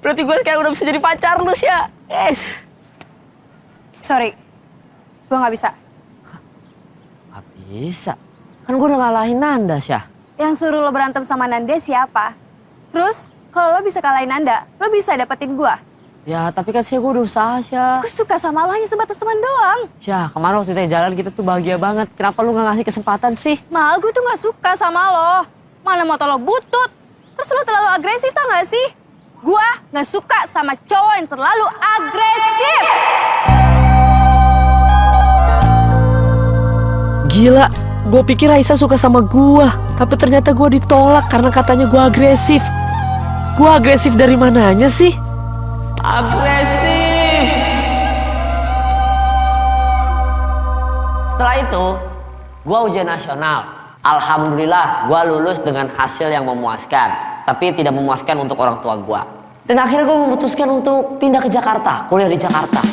Berarti gue sekarang udah bisa jadi pacar lu, Syah. Yes. Sorry, gue nggak bisa. Gak bisa. Kan gue udah ngalahin Nanda, Syah. Yang suruh lo berantem sama Nanda siapa? Terus, kalau lo bisa kalahin Nanda, lo bisa dapetin gue. Ya, tapi kan Syah gue udah usaha, Syah. Gue suka sama lo hanya sebatas teman doang. Syah, kemarin waktu kita jalan kita tuh bahagia banget. Kenapa lu gak ngasih kesempatan sih? Mal, gue tuh gak suka sama lo. Mana motor lo butut. Terus lo terlalu agresif, tau gak sih? Gue gak suka sama cowok yang terlalu agresif. Gila, gue pikir Raisa suka sama gue, tapi ternyata gue ditolak karena katanya gue agresif. Gue agresif dari mananya sih? Agresif. Setelah itu, gue ujian nasional. Alhamdulillah, gue lulus dengan hasil yang memuaskan, tapi tidak memuaskan untuk orang tua gue. Dan akhirnya gue memutuskan untuk pindah ke Jakarta, kuliah di Jakarta.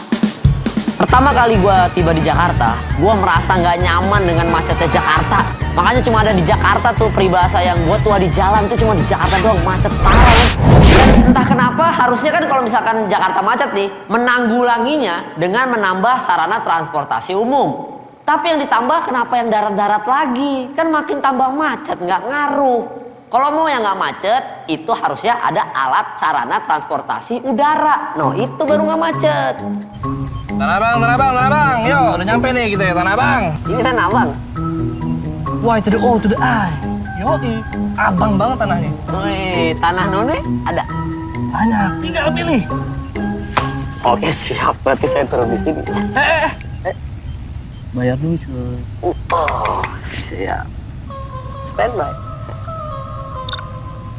Pertama kali gue tiba di Jakarta, gue merasa nggak nyaman dengan macetnya Jakarta. Makanya cuma ada di Jakarta tuh peribahasa yang gue tua di jalan tuh cuma di Jakarta doang, macet parah. Dan entah kenapa harusnya kan kalau misalkan Jakarta macet nih, menanggulanginya dengan menambah sarana transportasi umum. Tapi yang ditambah kenapa yang darat-darat lagi? Kan makin tambah macet, nggak ngaruh. Kalau mau yang nggak macet, itu harusnya ada alat sarana transportasi udara. No, itu baru nggak macet. Tanah Abang, yuk udah nyampe nih gitu ya Tanah Abang. Ini Tanah Abang. Y to the O to the I. Yoi, abang banget tanahnya. Wih, tanah None ada? Banyak, tinggal pilih. Oke siap, berarti saya turun di sini. Bayar dulu cuy. Oh, siap. Standby.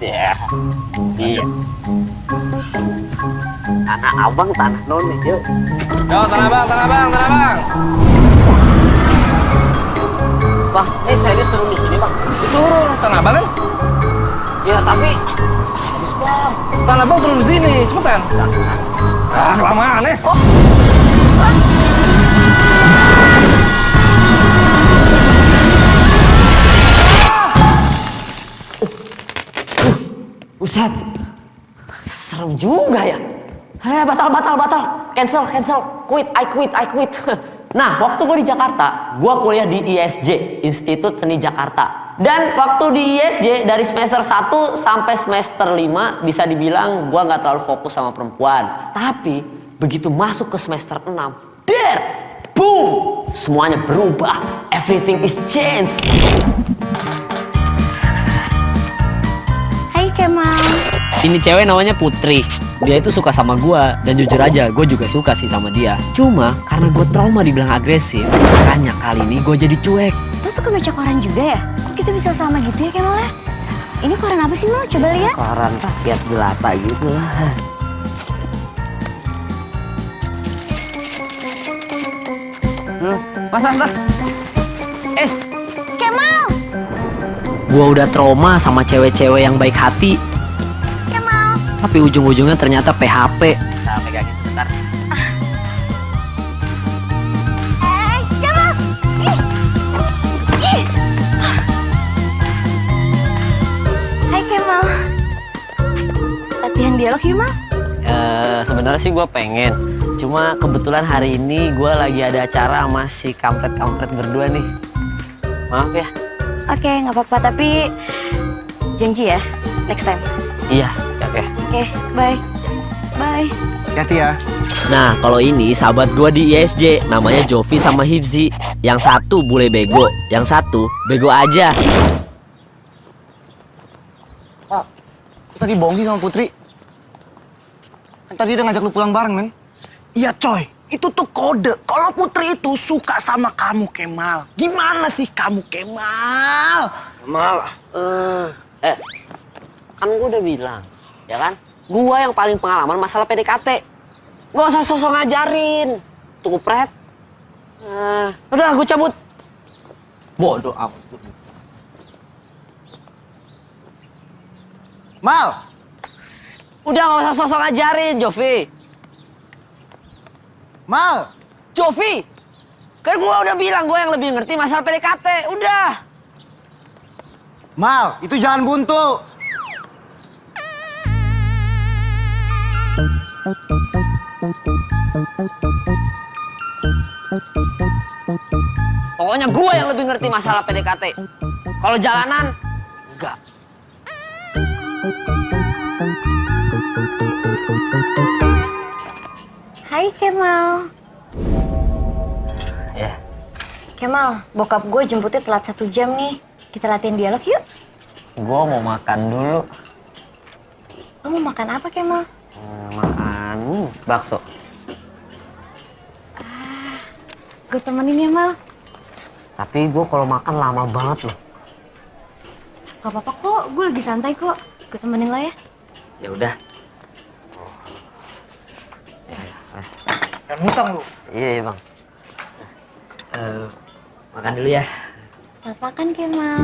Ya, iya. Tanah Abang, Tanah None, yuk. Yo, Tanah Abang. Bang, ini serius turun di sini, Bang? Turun, Tanah Abang kan? Ya, tapi... Serius, Bang. Tanah Abang turun di sini, cepetan. Kelamaan ya. Oh. Buset, serem juga ya. Batal. Cancel. I quit. Nah, waktu gue di Jakarta, gue kuliah di ISJ, Institut Seni Jakarta. Dan waktu di ISJ, dari semester 1 sampai semester 5, bisa dibilang gue gak terlalu fokus sama perempuan. Tapi, begitu masuk ke semester 6, boom! Semuanya berubah. Everything is changed. Hai Kemal. Ini cewek namanya Putri. Dia itu suka sama gua, dan jujur aja gue juga suka sih sama dia. Cuma karena gue trauma dibilang agresif, makanya kali ini gue jadi cuek. Lo suka baca koran juga ya? Kok kita bisa sama gitu ya Kemal ya? Ini koran apa sih Mal? Coba lihat. Koran rakyat jelata gitu lah. Mas. Kemal! Gua udah trauma sama cewek-cewek yang baik hati. Kemal! Tapi ujung-ujungnya ternyata PHP. Nah, pegangin sebentar. Kemal! Hai Kemal. Latihan dialog yuk Mal? Sebenarnya sih gue pengen. Cuma kebetulan hari ini gue lagi ada acara sama si kampret-kampret berdua nih. Maaf ya. Oke, nggak apa-apa. Tapi janji ya, next time. Iya, oke. Oke, bye. Bye. Hati-hati ya. Nah, kalau ini sahabat gue di ISJ, namanya Jovi sama Hibzi. Yang satu bule bego, yang satu bego aja. Pak, kok tadi bohong sih sama Putri? Kan tadi udah ngajak lu pulang bareng, men. Iya coy, itu tuh kode. Kalau Putri itu suka sama kamu Kemal. Gimana sih kamu Kemal? Kemal. Kan gue udah bilang, ya kan? Gue yang paling pengalaman masalah PDKT. Gak usah sosok ngajarin. Tuh kupret. Udah, gue cabut. Bodoh amat. Mal! Udah gak usah sosok ngajarin, Jovi. Mal! Jovi! Kan gue udah bilang gue yang lebih ngerti masalah PDKT. Udah. Mal, itu jalan buntu. Pokoknya gue yang lebih ngerti masalah PDKT. Kalau jalanan, enggak. Hai Kemal. Ya. Kemal, bokap gue jemputnya telat 1 jam nih. Kita latihan dialog yuk. Gue mau makan dulu. Lo mau makan apa, Kemal? Makan bakso. Gue temenin ya, Mal. Tapi gue kalau makan lama banget loh. Gak apa-apa kok, gue lagi santai kok. Gue temenin lo ya. Ya udah. Dan hutang lu. Iya bang. Makan dulu ya. Selamat makan, Kemal.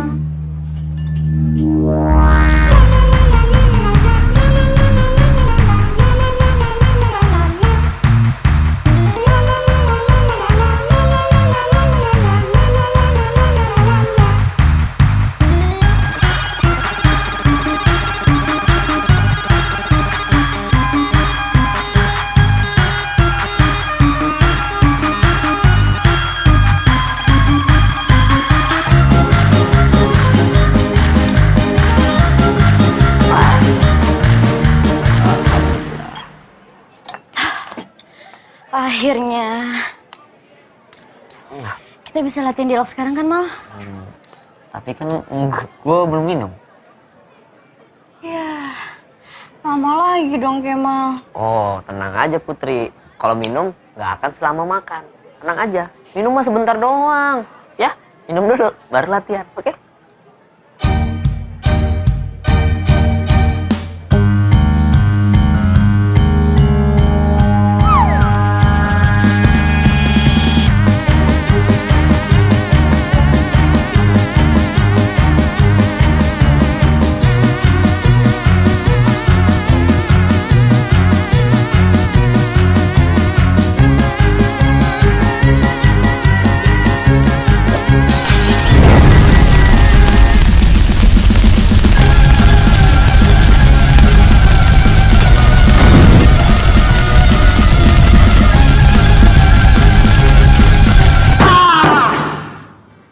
Akhirnya kita bisa latihan dialog sekarang kan, Mal? Tapi kan gue belum minum. Ya, lama lagi dong, Kemal. Oh, tenang aja Putri. Kalau minum nggak akan selama makan. Tenang aja. Minum mah sebentar doang. Ya, minum dulu, baru latihan. Oke?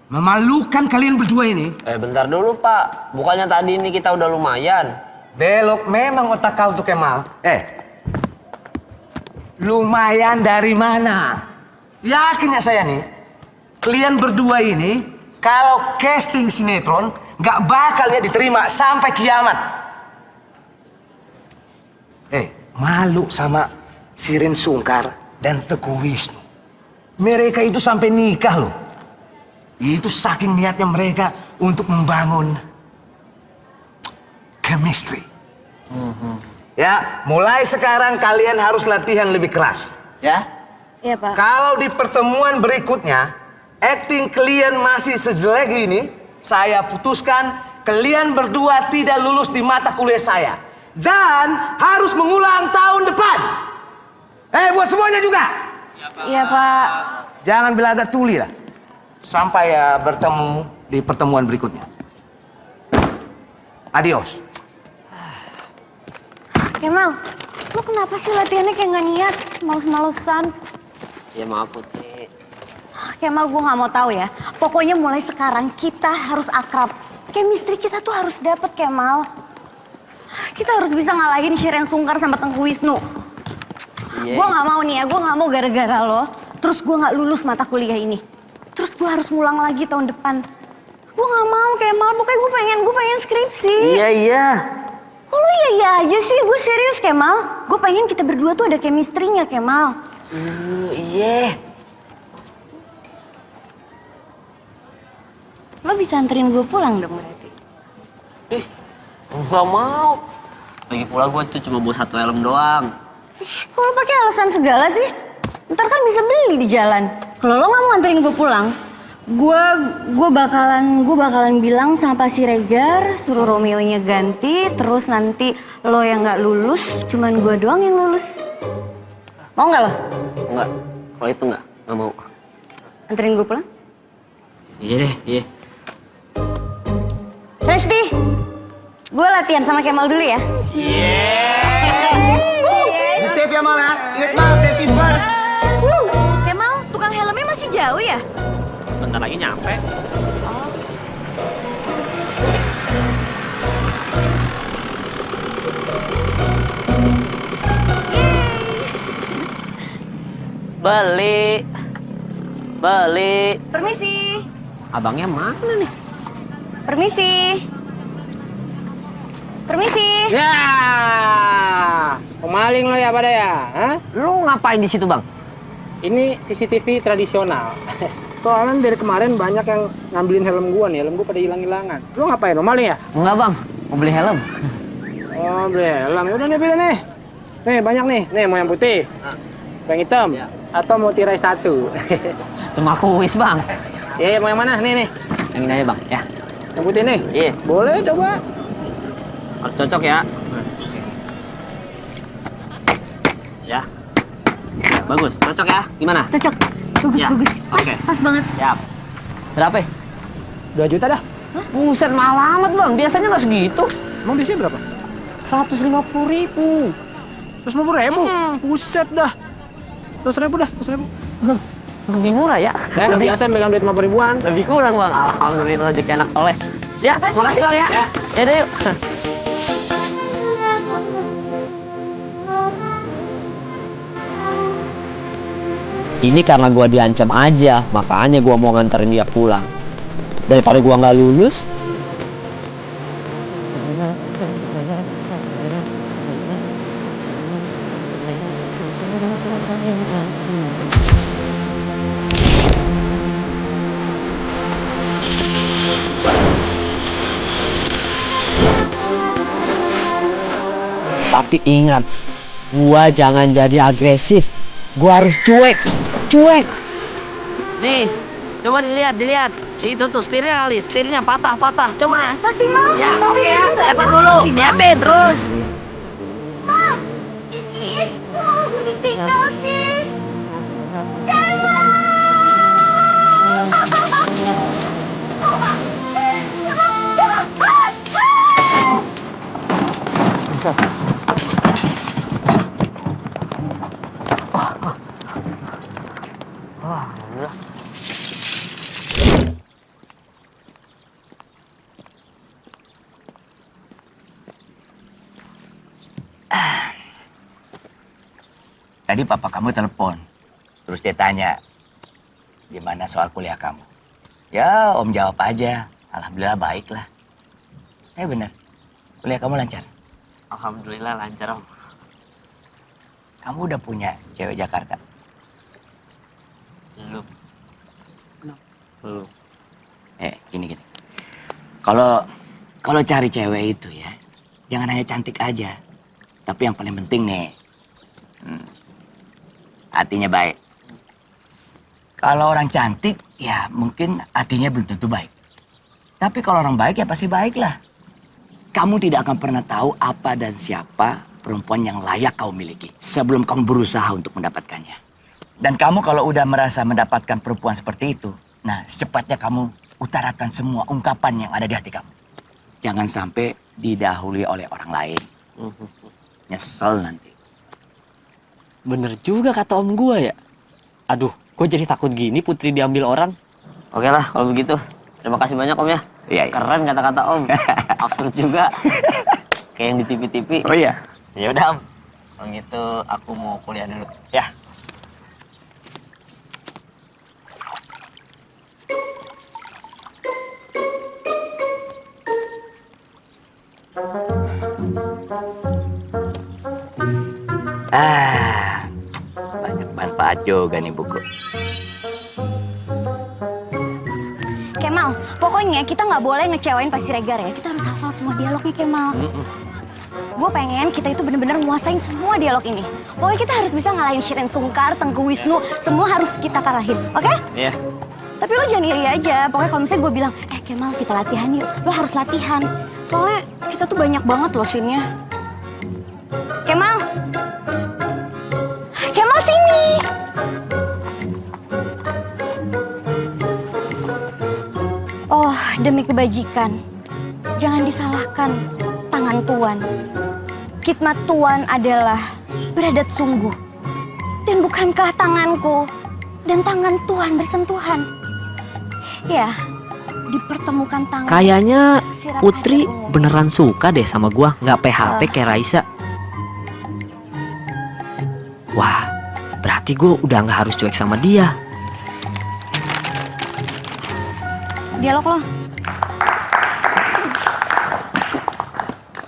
Memalukan kalian berdua ini. Bentar dulu Pak. Bukannya tadi ini kita udah lumayan. Belok memang otak kau tuh Kemal. Lumayan dari mana? Yakin ya saya nih, kalian berdua ini kalau casting sinetron nggak bakalnya diterima sampai kiamat. Malu sama Sirin Sungkar dan Teguh Wisnu. Mereka itu sampai nikah loh. Itu saking niatnya mereka untuk membangun chemistry. Ya, mulai sekarang kalian harus latihan lebih keras, ya. Iya, Pak. Kalau di pertemuan berikutnya, acting kalian masih sejelek ini, saya putuskan kalian berdua tidak lulus di mata kuliah saya. Dan harus mengulang tahun depan. Buat semuanya juga. Iya, Pak. Jangan belaga tuli lah. Sampai ya bertemu di pertemuan berikutnya. Adios. Kemal, lo kenapa sih latihannya kayak nggak niat? Males-malesan. Ya maaf Putri. Kemal, gue nggak mau tahu ya. Pokoknya mulai sekarang kita harus akrab. Chemistry kita tuh harus dapet, Kemal. Kita harus bisa ngalahin Sirin Sungkar sama Teguh Wisnu. Gue nggak mau nih ya, gue nggak mau gara-gara lo. Terus gue nggak lulus mata kuliah ini. Terus gue harus ngulang lagi tahun depan. Gue gak mau, Kemal. Pokoknya gue pengen skripsi. Iya. Kok lu iya aja sih? Gue serius, Kemal. Gue pengen kita berdua tuh ada chemistry-nya, Kemal. Iya. Lo bisa anterin gue pulang dong berarti? Gak mau. Lagi pula gue tuh cuma bawa 1 helm doang. Kok lo pakai alasan segala sih? Ntar kan bisa beli di jalan. Kalau lo nggak mau anterin gue pulang, gue bakalan bilang sama Pak Siregar suruh Romeo-nya ganti, terus nanti lo yang nggak lulus, cuman gue doang yang lulus. Mau nggak lo? Enggak. Kalau itu nggak mau. Anterin gue pulang? Iya deh, iya. Resti, gue latihan sama Kemal dulu ya. Di save ya Mal ya. Ingat Mal, safety first. Kemal, tukang helmnya masih jauh ya? Bentar lagi nyampe. Beli. Permisi. Abangnya mana nih? Permisi. Ya. Pemaling lo ya pada ya? Hah? Lu ngapain di situ, Bang? Ini CCTV tradisional. Soalnya dari kemarin banyak yang ngambilin helm gua nih, helm gua pada hilang-hilangan. Lu ngapain? Lo maling ya? Enggak, Bang. Mau beli helm. Oh, beli helm. Udah nih, pilih nih. Nih, banyak nih. Nih, mau yang putih. Yang hitam. Atau mau tirai satu. Itu mah kuis, Bang. Iya, mau yang mana? Nih. Yang ini aja, Bang. Ya. Yang putih nih? Iya. Boleh coba. Harus cocok ya. Ya. Bagus, cocok ya? Gimana? Cocok. Bagus, Ya. bagus. Pas, Oke. pas banget. Siap. Berapa? 2 juta dah. Buset, mahal amat, Bang. Biasanya nggak segitu. Emang biasanya berapa? 150.000. 150.000? Buset dah. 200.000 dah, 200.000. Lebih murah ya? Lebih biasa megang duit 50 ribuan. Lebih kurang, Bang. Alhamdulillah, rezeki anak soleh. Ya, makasih, Bang ya. Ya deh, yuk. Ini karena gua diancam aja, makanya gua mau nganterin dia pulang. Daripada gua nggak lulus. Tapi ingat, gua jangan jadi agresif. Gua harus cuek. Nih, coba dilihat. Itu tuh setirnya patah. Coba. Masa sih, Mal? Ya, oke ya. Lihat dulu. Lihatin terus. Mal, ini aku ditinggal sih. Tadi papa kamu telepon, terus dia tanya, gimana soal kuliah kamu? Ya, om jawab aja, alhamdulillah baik lah. Bener, kuliah kamu lancar? Alhamdulillah lancar, Om. Kamu udah punya cewek Jakarta? Belum. Gini. Kalau cari cewek itu ya, jangan hanya cantik aja. Tapi yang paling penting nih, hatinya baik. Kalau orang cantik, ya mungkin hatinya belum tentu baik. Tapi kalau orang baik ya pasti baik lah. Kamu tidak akan pernah tahu apa dan siapa perempuan yang layak kau miliki sebelum kamu berusaha untuk mendapatkannya. Dan kamu kalau udah merasa mendapatkan perempuan seperti itu, nah secepatnya kamu utarakan semua ungkapan yang ada di hati kamu. Jangan sampai didahului oleh orang lain. Nyesel nanti. Bener juga kata om gua ya. Aduh, gua jadi takut gini Putri diambil orang. Oke lah kalau begitu. Terima kasih banyak om ya. Iya. Keren kata-kata om. Absurd juga. Kayak yang di TV-TV. Oh iya. Ya udah om. Kalau gitu aku mau kuliah dulu. Ya. Banyak manfaat juga nih buku. Kemal, pokoknya kita nggak boleh ngecewain Pak Siregar ya. Kita harus hafal semua dialognya, Kemal. Gue pengen kita itu bener-bener nguasain semua dialog ini. Pokoknya kita harus bisa ngalahin Shiren Sungkar, Tengku Wisnu, semua harus kita kalahin, oke? Iya. Tapi lo jangan iri aja. Pokoknya kalau misalnya gue bilang, Kemal kita latihan yuk. Lo harus latihan. Soalnya kita tuh banyak banget loh scene-nya. Kemal. Kemal sini. Oh, demi kebajikan. Jangan disalahkan tangan Tuan. Khidmat Tuan adalah beradat sungguh. Dan bukankah tanganku dan tangan Tuan bersentuhan? Ya, dipertemukan tangan. Kayaknya tersirat Putri air ungu. beneran suka deh sama gua, nggak PHP kayak Raisa. Wah, berarti gua udah nggak harus cuek sama dia. Dialog lo.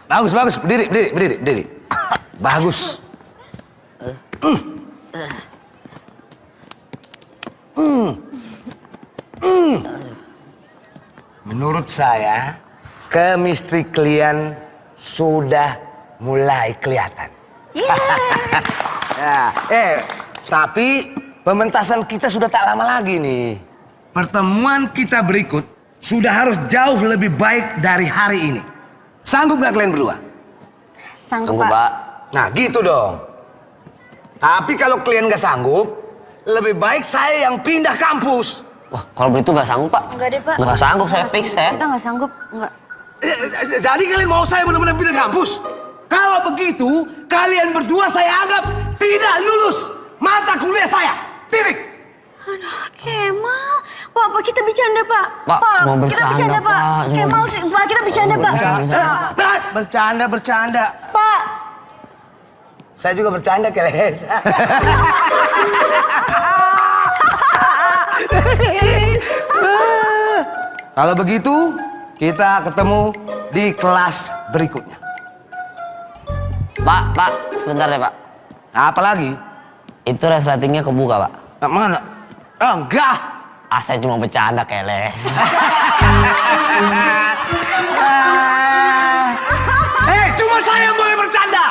Bagus. Berdiri. Bagus. Menurut saya, chemistry kalian sudah mulai kelihatan. Ya, tapi pementasan kita sudah tak lama lagi nih. Pertemuan kita berikut sudah harus jauh lebih baik dari hari ini. Sanggup gak kalian berdua? Sanggup, Pak. Nah gitu dong. Tapi kalau kalian gak sanggup, lebih baik saya yang pindah kampus. Wah, kalau begitu nggak sanggup, Pak. Enggak deh, Pak. Nggak sanggup, saya fix ya. Kita nggak sanggup, enggak. Jadi kalian mau saya benar-benar pindah kampus? Kalau begitu, kalian berdua saya anggap tidak lulus mata kuliah saya. Titik. Aduh, Kemal. Pak, kita bercanda, Pak. Pak, cuma kita bercanda, bercanda, Pak. Pak. Kemal sih, Pak, kita bercanda, Pak. Bercanda. Pak. Saya juga bercanda, Keles. Kalau begitu, kita ketemu di kelas berikutnya. Pak, sebentar deh, Pak. Apa lagi? Itu resletingnya kebuka, Pak. Mana? Enggak. Saya cuma bercanda, Keles. Cuma saya yang boleh bercanda.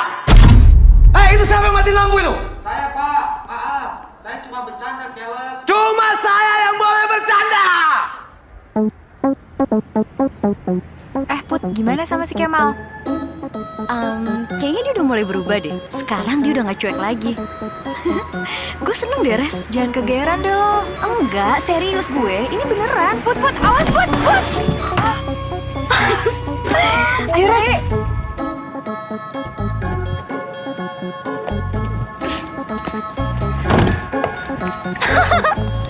Itu siapa yang mati lampu itu? Saya, Pak. Maaf. Saya cuma bercanda, Keles. Cuma saya yang boleh bercanda. Put, gimana sama si Kemal? Kayaknya dia udah mulai berubah deh. Sekarang dia udah gak cuek lagi. Gue seneng deh, Res. Jangan kegeeran deh lo. Enggak, serius gue. Ini beneran. Put, awas Put. Ayo, Res.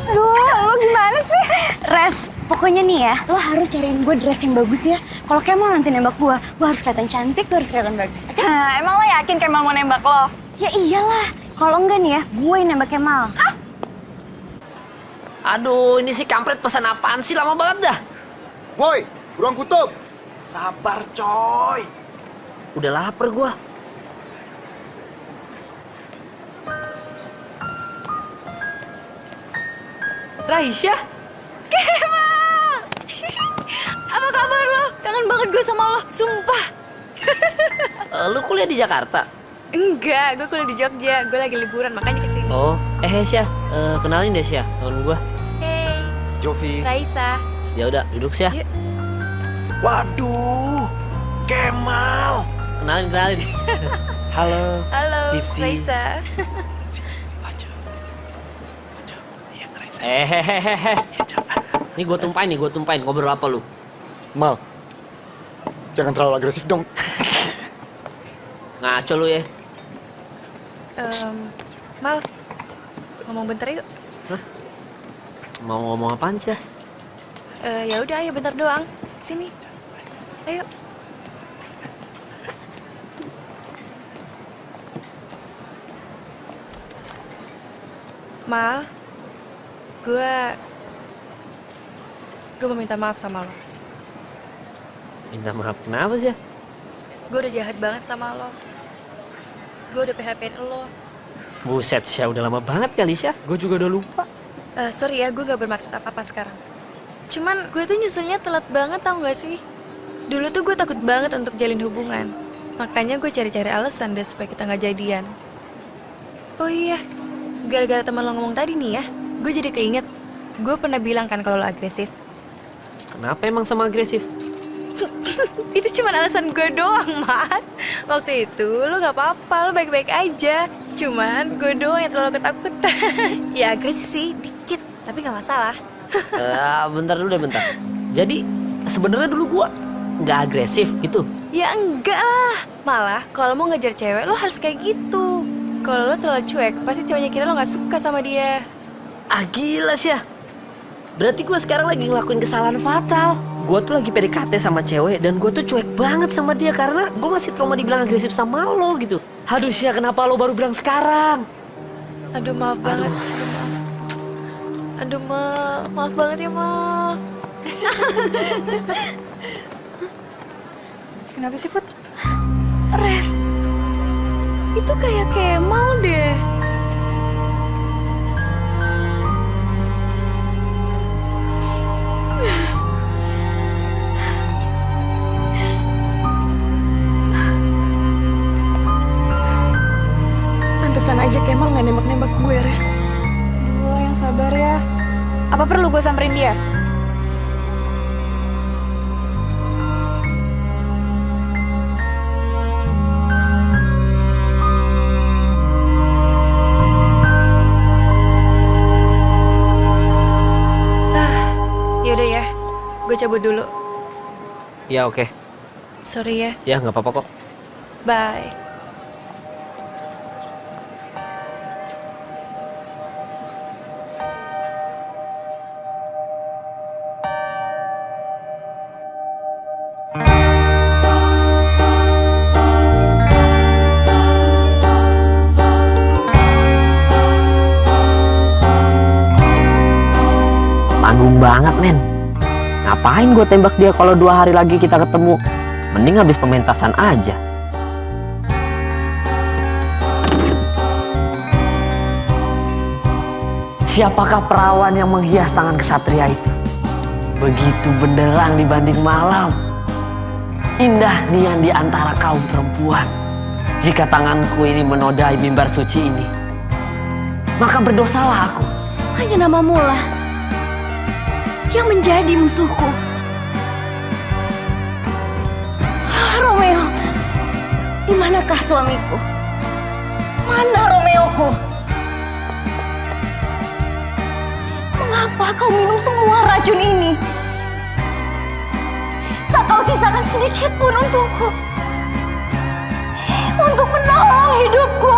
Duh, lo gimana sih? Res, pokoknya nih ya, lo harus cariin gue dress yang bagus ya. Kalau Kemal nanti nembak gue harus kelihatan cantik, gue harus kelihatan bagus. Okay? Emang lo yakin Kemal mau nembak lo? Ya iyalah, kalau enggak nih ya, gue yang nembak Kemal. Aduh, ini si kampret pesan apaan sih? Lama banget dah. Woi, ruang kutub. Sabar, coy. Udah lapar gua. Raisya? Kemal! Apa kabar lo? Kangen banget gue sama lo, sumpah. Lu kuliah di Jakarta? Enggak, gue kuliah di Jogja. Gue lagi liburan, makanya kesini. Oh, Syah, kenalin deh Syah, temen gua. Hey, Jovi. Raisa. Ya udah, duduk Syah. Yuk. Waduh, Kemal. Kenalin. Halo. Halo, Dipsi. Raisa. Hehehe. Ini gue tumpain. Ngobrol apa lu? Mal, jangan terlalu agresif dong. Ngaco lu ya. Mal, ngomong bentar yuk. Hah? Mau ngomong apaan sih? Ya udah, ayo bentar doang. Sini. Ayo. Mal, gue mau minta maaf sama lo. Minta maaf kenapa sih? Gue udah jahat banget sama lo. Gue udah PHP-in lo. Buset, Syah, udah lama banget kali Syah. Gue juga udah lupa. Sorry ya, gue gak bermaksud apa-apa sekarang. Cuman gue tuh nyeselnya telat banget, tau gak sih? Dulu tuh gue takut banget untuk jalin hubungan. Makanya gue cari-cari alasan deh supaya kita gak jadian. Oh iya, gara-gara teman lo ngomong tadi nih ya, gue jadi keinget. Gue pernah bilang kan kalau lo agresif. Kenapa emang sama agresif? Itu cuma alasan gue doang, Mat. Waktu itu lo gak apa-apa, lo baik-baik aja. Cuman gue doang yang terlalu ketakutan. Ya agresif sih, dikit. Tapi gak masalah. Bentar dulu deh, bentar. Jadi sebenarnya dulu gua nggak agresif gitu? Ya enggak lah. Malah kalau mau ngejar cewek lo harus kayak gitu. Kalau lo terlalu cuek, pasti ceweknya kira lo gak suka sama dia. Ah gila sih ya. Berarti gue sekarang lagi ngelakuin kesalahan fatal. Gue tuh lagi PDKT sama cewek dan gue tuh cuek banget sama dia karena gue masih trauma dibilang agresif sama lo gitu. Aduh Syah, kenapa lo baru bilang sekarang? Aduh maaf banget. Aduh Mal, maaf banget ya Mal. Kenapa sih Put? Res, tuh kayak Kemal deh. Pantesan aja Kemal nggak nembak-nembak gue, Res. Lo yang sabar ya. Apa perlu gue samperin dia? Yaudah ya, gue cabut dulu. Ya oke. Sorry ya. Ya nggak apa-apa kok. Bye. Tanggung banget, men. Ngapain gue tembak dia kalau 2 hari lagi kita ketemu? Mending habis pementasan aja. Siapakah perawan yang menghias tangan kesatria itu? Begitu benderang dibanding malam. Indah nian di antara kaum perempuan. Jika tanganku ini menodai mimbar suci ini, maka berdosalah aku. Hanya namamu lah yang menjadi musuhku. Romeo, di manakah suamiku? Mana Romeoku? Mengapa kau minum semua racun ini? Tak kau sisakan sedikit pun untukku, untuk menolong hidupku.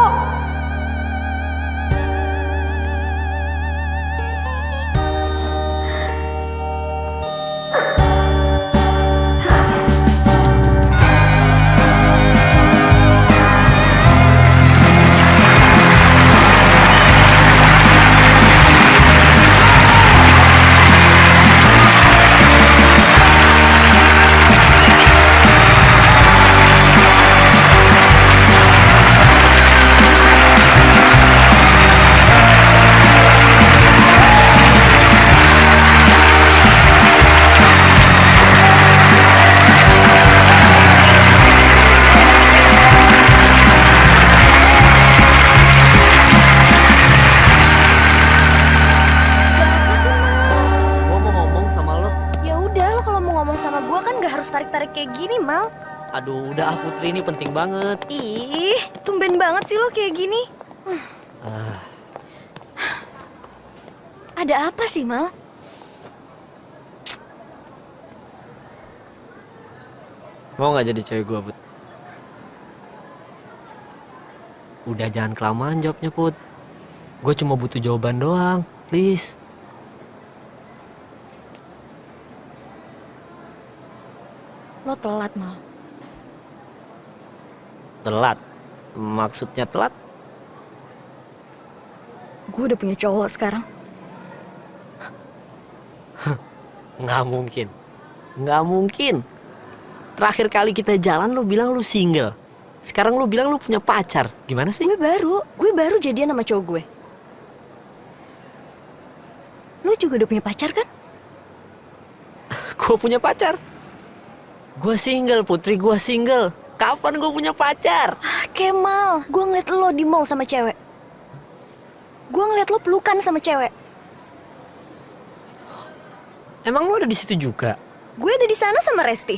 Aduh, udah Putri, ini penting banget. Ih, tumben banget sih lo kayak gini. Ada apa sih, Mal? Mau nggak jadi cewek gue, Put? Udah jangan kelamaan jawabnya, Put. Gue cuma butuh jawaban doang, please. Lo telat, Mal. Telat? Maksudnya telat? Gue udah punya cowok sekarang. Nggak mungkin. Nggak mungkin. Terakhir kali kita jalan lo bilang lo single. Sekarang lo bilang lo punya pacar. Gimana sih? Gue baru jadian sama cowok gue. Lo juga udah punya pacar kan? Gue punya pacar. Gue single, Putri, gue single. Kapan gue punya pacar? Kemal, gue ngeliat lo di mall sama cewek. Gue ngeliat lo pelukan sama cewek. Emang lo ada di situ juga? Gue ada di sana sama Resti.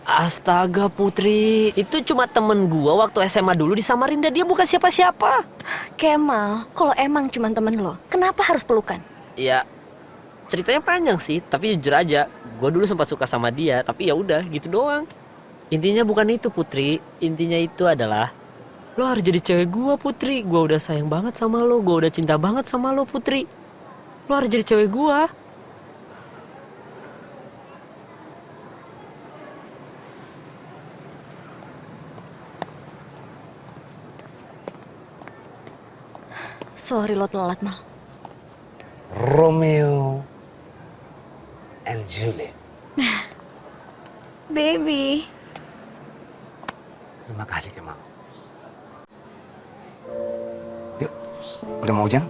Astaga, Putri, itu cuma temen gue waktu SMA dulu di Samarinda. Dia bukan siapa-siapa. Kemal, kalau emang cuma temen lo, kenapa harus pelukan? Ya, ceritanya panjang sih, tapi jujur aja, gue dulu sempat suka sama dia, tapi ya udah gitu doang. Intinya bukan itu, Putri. Intinya itu adalah lo harus jadi cewek gue, Putri. Gue udah sayang banget sama lo, gue udah cinta banget sama lo, Putri. Lo harus jadi cewek gue. Sorry lo telat, Mal. Romeo and Juliet. Baby. Terima kasih, Kemal. Udah mau hujan?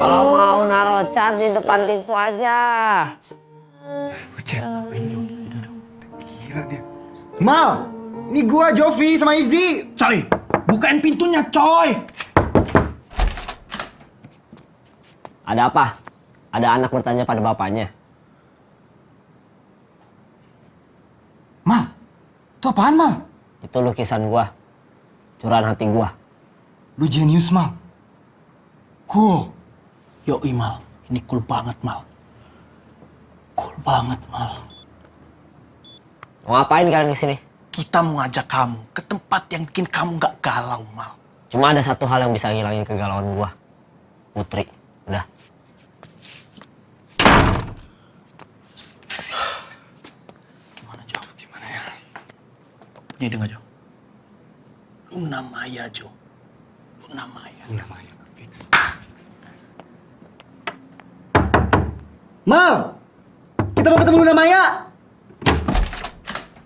Kalau mau naruh cat di depan pintu aja. Gila dia. Mal, ini gua Jovi sama Ifzi. Coy, bukain pintunya, coy. Ada apa? Ada anak bertanya pada bapaknya. Mal, itu apaan, Mal? Itu lukisan gua. Curahan hati gua. Lu jenius, Mal. Cool. Yoi Mal, ini cool banget Mal. Cool banget Mal. Mau ngapain kalian kesini? Kita mau ngajak kamu ke tempat yang bikin kamu gak galau Mal. Cuma ada satu hal yang bisa ngilangin kegalauan gua. Putri, udah. Gimana Jo? Gimana ya? Nih dengar Jo. Luna Maya Jo. Luna Maya. Luna Maya, fix. Mal, kita mau ketemu Luna Maya.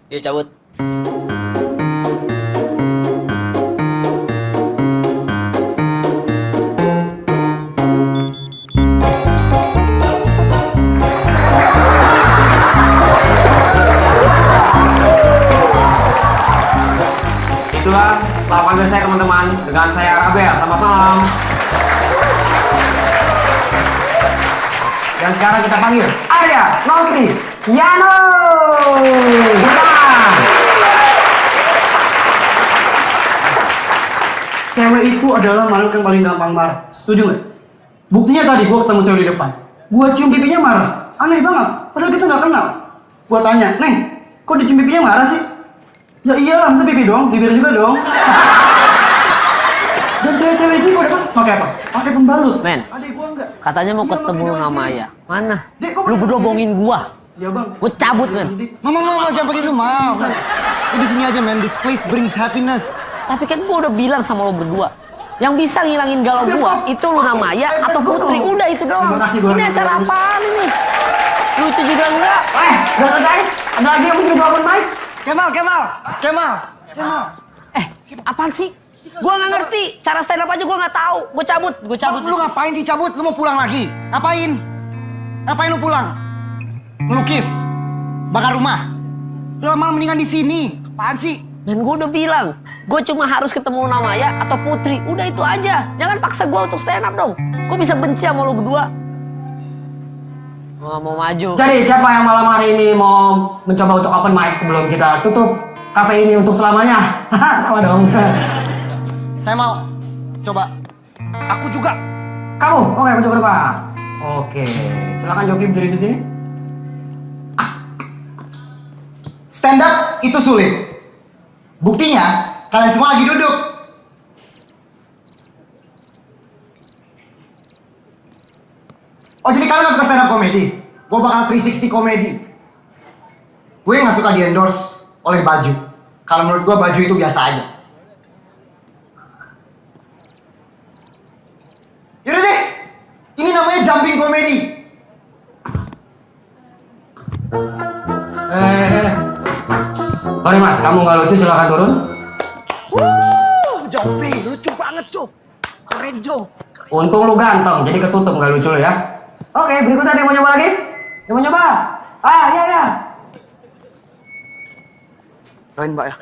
Yuk cabut. Itulah lawan dari saya teman-teman. Dengan saya Rabel. Selamat malam. Dan sekarang kita panggil Arya, Nofri, Yano. Cewek itu adalah makhluk yang paling gampang marah. Setuju nggak? Buktinya tadi gue ketemu cewek di depan. Gue cium pipinya marah. Aneh banget. Padahal kita nggak kenal. Gue tanya, Neng, kok dicium pipinya marah sih? Ya iyalah, masa pipi dong, bibir juga dong. Dan cewek-cewek ini gue pakai apa? Pakai pembalut. Men, Adik gue enggak. katanya mau ketemu Luna Maya. Mana? Dek, kok Lu berdua bohongin gua. Ya bang. Gue cabut, men. Mal, jangan pergi dulu, Mal. Lu di sini aja, man. This place brings happiness. Tapi kan gua udah bilang sama lo berdua. Yang bisa ngilangin galau gua itu Luna Maya atau Putri. Udah itu doang. Terima kasih, Bang. Ini acara apaan ini? Lucu juga enggak? Udah selesai? Ada lagi yang mau open mic? Kemal. Apaan sih? Gua nggak ngerti. Cara stand up aja gua nggak tahu. Gua cabut. Lu ngapain sih cabut? Lu mau pulang lagi? Ngapain lu pulang? Ngelukis? Bakar rumah? Lu malah mendingan di sini. Apaan sih? Dan gua udah bilang, gua cuma harus ketemu Luna Maya atau Putri. Udah itu aja. Jangan paksa gua untuk stand up dong. Gua bisa benci sama lo berdua. Gua nggak mau maju. Jadi siapa yang malam hari ini mau mencoba untuk open mic sebelum kita tutup kafe ini untuk selamanya? Tahu dong. Saya mau. Coba. Aku juga. Kamu? Oke, maju ke depan. Oke, silakan Jovi berdiri di sini. stand up itu sulit. Buktinya, kalian semua lagi duduk. Oh, jadi kalian gak suka stand up komedi? Gue bakal 360 komedi. Gue gak suka di endorse oleh baju. Kalau menurut gue baju itu biasa aja. Yaudah deh, ini namanya jumping komedi. Sorry mas, kamu nggak lucu silakan turun. Jovi, lucu banget Cuk. Keren Jo. Untung lu ganteng, jadi ketutup nggak lucu lu ya. Oke, berikutnya ada yang mau nyoba lagi? Yang mau nyoba? Ah, iya. Doain Mbak ya.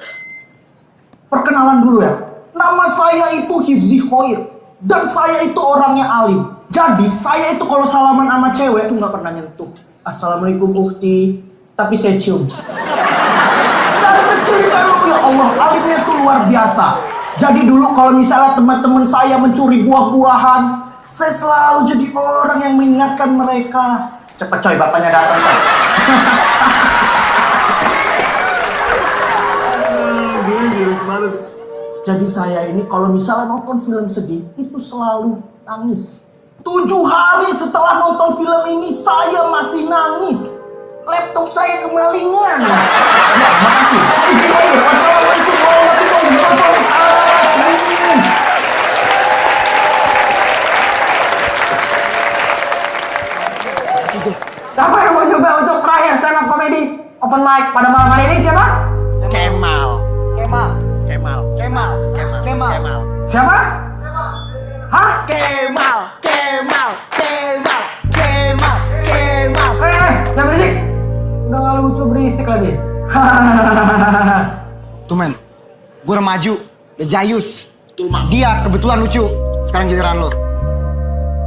Perkenalan dulu ya. Nama saya itu Hifzi Khoir. Dan saya itu orangnya alim. Jadi saya itu kalau salaman sama cewek itu nggak pernah nyentuh. Assalamualaikum ukti. Tapi saya cium. Dari kecil itu emang ya Allah alimnya tuh luar biasa. Jadi dulu kalau misalnya teman-teman saya mencuri buah-buahan, saya selalu jadi orang yang mengingatkan mereka. Cepet coy, bapaknya datang coy. Jadi saya ini kalau misalnya nonton film sedih, itu selalu nangis. 7 hari setelah nonton film ini, saya masih nangis. Laptop saya kemalingan. Ya, makasih. Saya Zubair. Wassalamualaikum warahmatullahi wabarakatuh. Siapa yang mau nyoba untuk terakhir stand up comedy open mic pada malam hari ini siapa? Kemal. Siapa? Hah? Kemal. Jangan berisik. Udah gak lucu berisik lagi. Tuh men, gue udah maju, udah jayus. Dia kebetulan lucu. Sekarang giliran lo.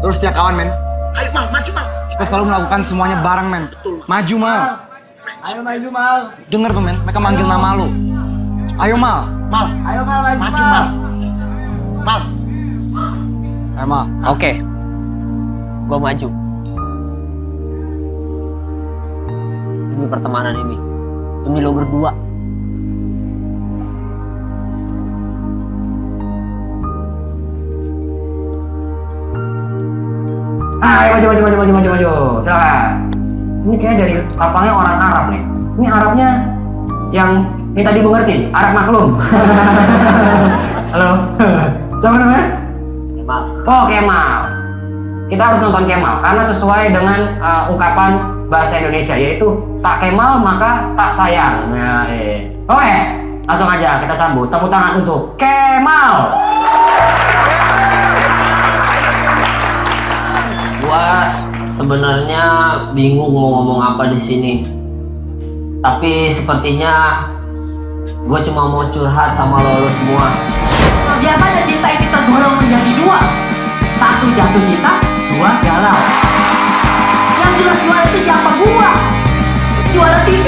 Terus setiap kawan men. Ayo Mal, maju Mal. Kita selalu melakukan semuanya bareng men. Maju Mal. Ayo maju Mal. Dengar tuh men, mereka manggil nama lo. Ayo Mal. Mal, ayo Mal maju Mal. Mal. Ayo Mal. Oke. Gua maju. Demi pertemanan ini. Demi lo berdua. Ayo maju. Silakan. Ini kayak dari lapangnya orang Arab nih. Ini Arabnya yang minta dimengerti, Arab maklum. Halo. Siapa namanya? Kemal. Oh, Kemal. Kita harus nonton Kemal karena sesuai dengan ungkapan bahasa Indonesia yaitu tak Kemal maka tak sayang. Nah, Oke, langsung aja kita sambut. Tepuk tangan untuk Kemal. Gua sebenarnya bingung mau ngomong apa di sini. Tapi sepertinya gue cuma mau curhat sama lo semua. Biasanya cinta itu tergolong menjadi dua. Satu jatuh cinta, dua galau. Yang jelas juara itu siapa? Gua. Juara 3.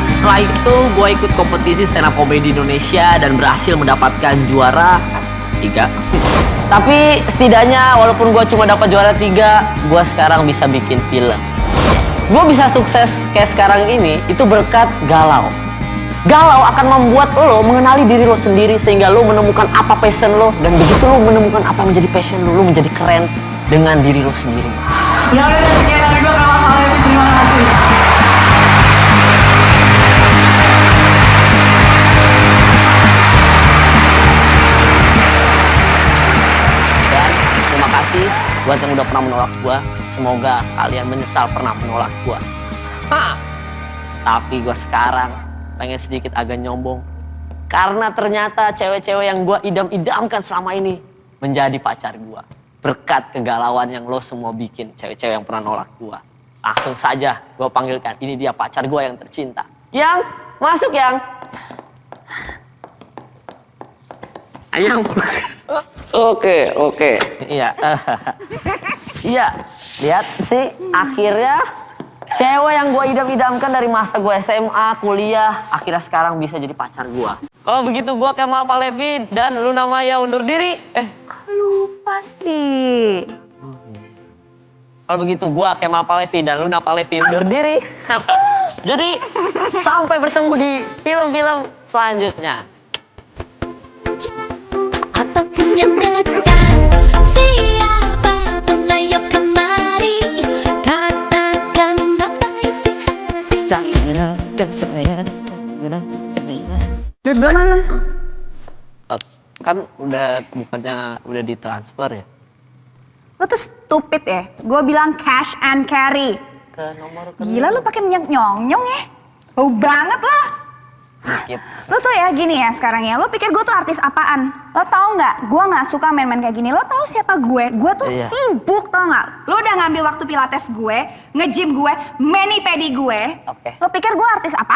Setelah itu gue ikut kompetisi stand up comedy Indonesia dan berhasil mendapatkan juara 3. Tapi setidaknya walaupun gue cuma dapat juara 3, gue sekarang bisa bikin film. Gue bisa sukses kayak sekarang ini itu berkat galau. Galau akan membuat lo mengenali diri lo sendiri sehingga lo menemukan apa passion lo, dan begitu lo menemukan apa yang menjadi passion lo menjadi keren dengan diri lo sendiri. Ya udah, sekian dari gue kalau malam ini, terima kasih. Dan terima kasih buat yang udah pernah menolak gue. Semoga kalian menyesal pernah menolak gue. Tapi gue sekarang pengen sedikit agak nyombong. Karena ternyata cewek-cewek yang gue idam-idamkan selama ini menjadi pacar gue. Berkat kegalauan yang lo semua bikin, cewek-cewek yang pernah nolak gue. Langsung saja gue panggilkan, ini dia pacar gue yang tercinta. Yang, masuk Yang. Ayang. Oke. Iya. Iya, lihat sih akhirnya cewek yang gue idam-idamkan dari masa gue SMA, kuliah, akhirnya sekarang bisa jadi pacar gue. Kalau begitu gue Kemal Palevi dan Luna Maya undur diri. Lupa sih. Kalau begitu gue Kemal Palevi dan Luna Palevi undur diri. Jadi sampai bertemu di film-film selanjutnya. Siapapun ayo kemari, katakan apa isi hati. Dan saya mana? Kan bukannya udah ditransfer ya? Lo tuh stupid ya. Gue bilang cash and carry. Gila lu pakai minyak nyong-nyong ya. Bau banget lah. Dikit. Lo tuh ya gini ya sekarang ya. Lo pikir gue tuh artis apaan? Lo tau nggak? Gue nggak suka main-main kayak gini. Lo tau siapa gue? Gue tuh sibuk tau nggak? Lo udah ngambil waktu pilates gue, nge-gym gue, mani-pedi gue. Lo pikir gue artis apaan?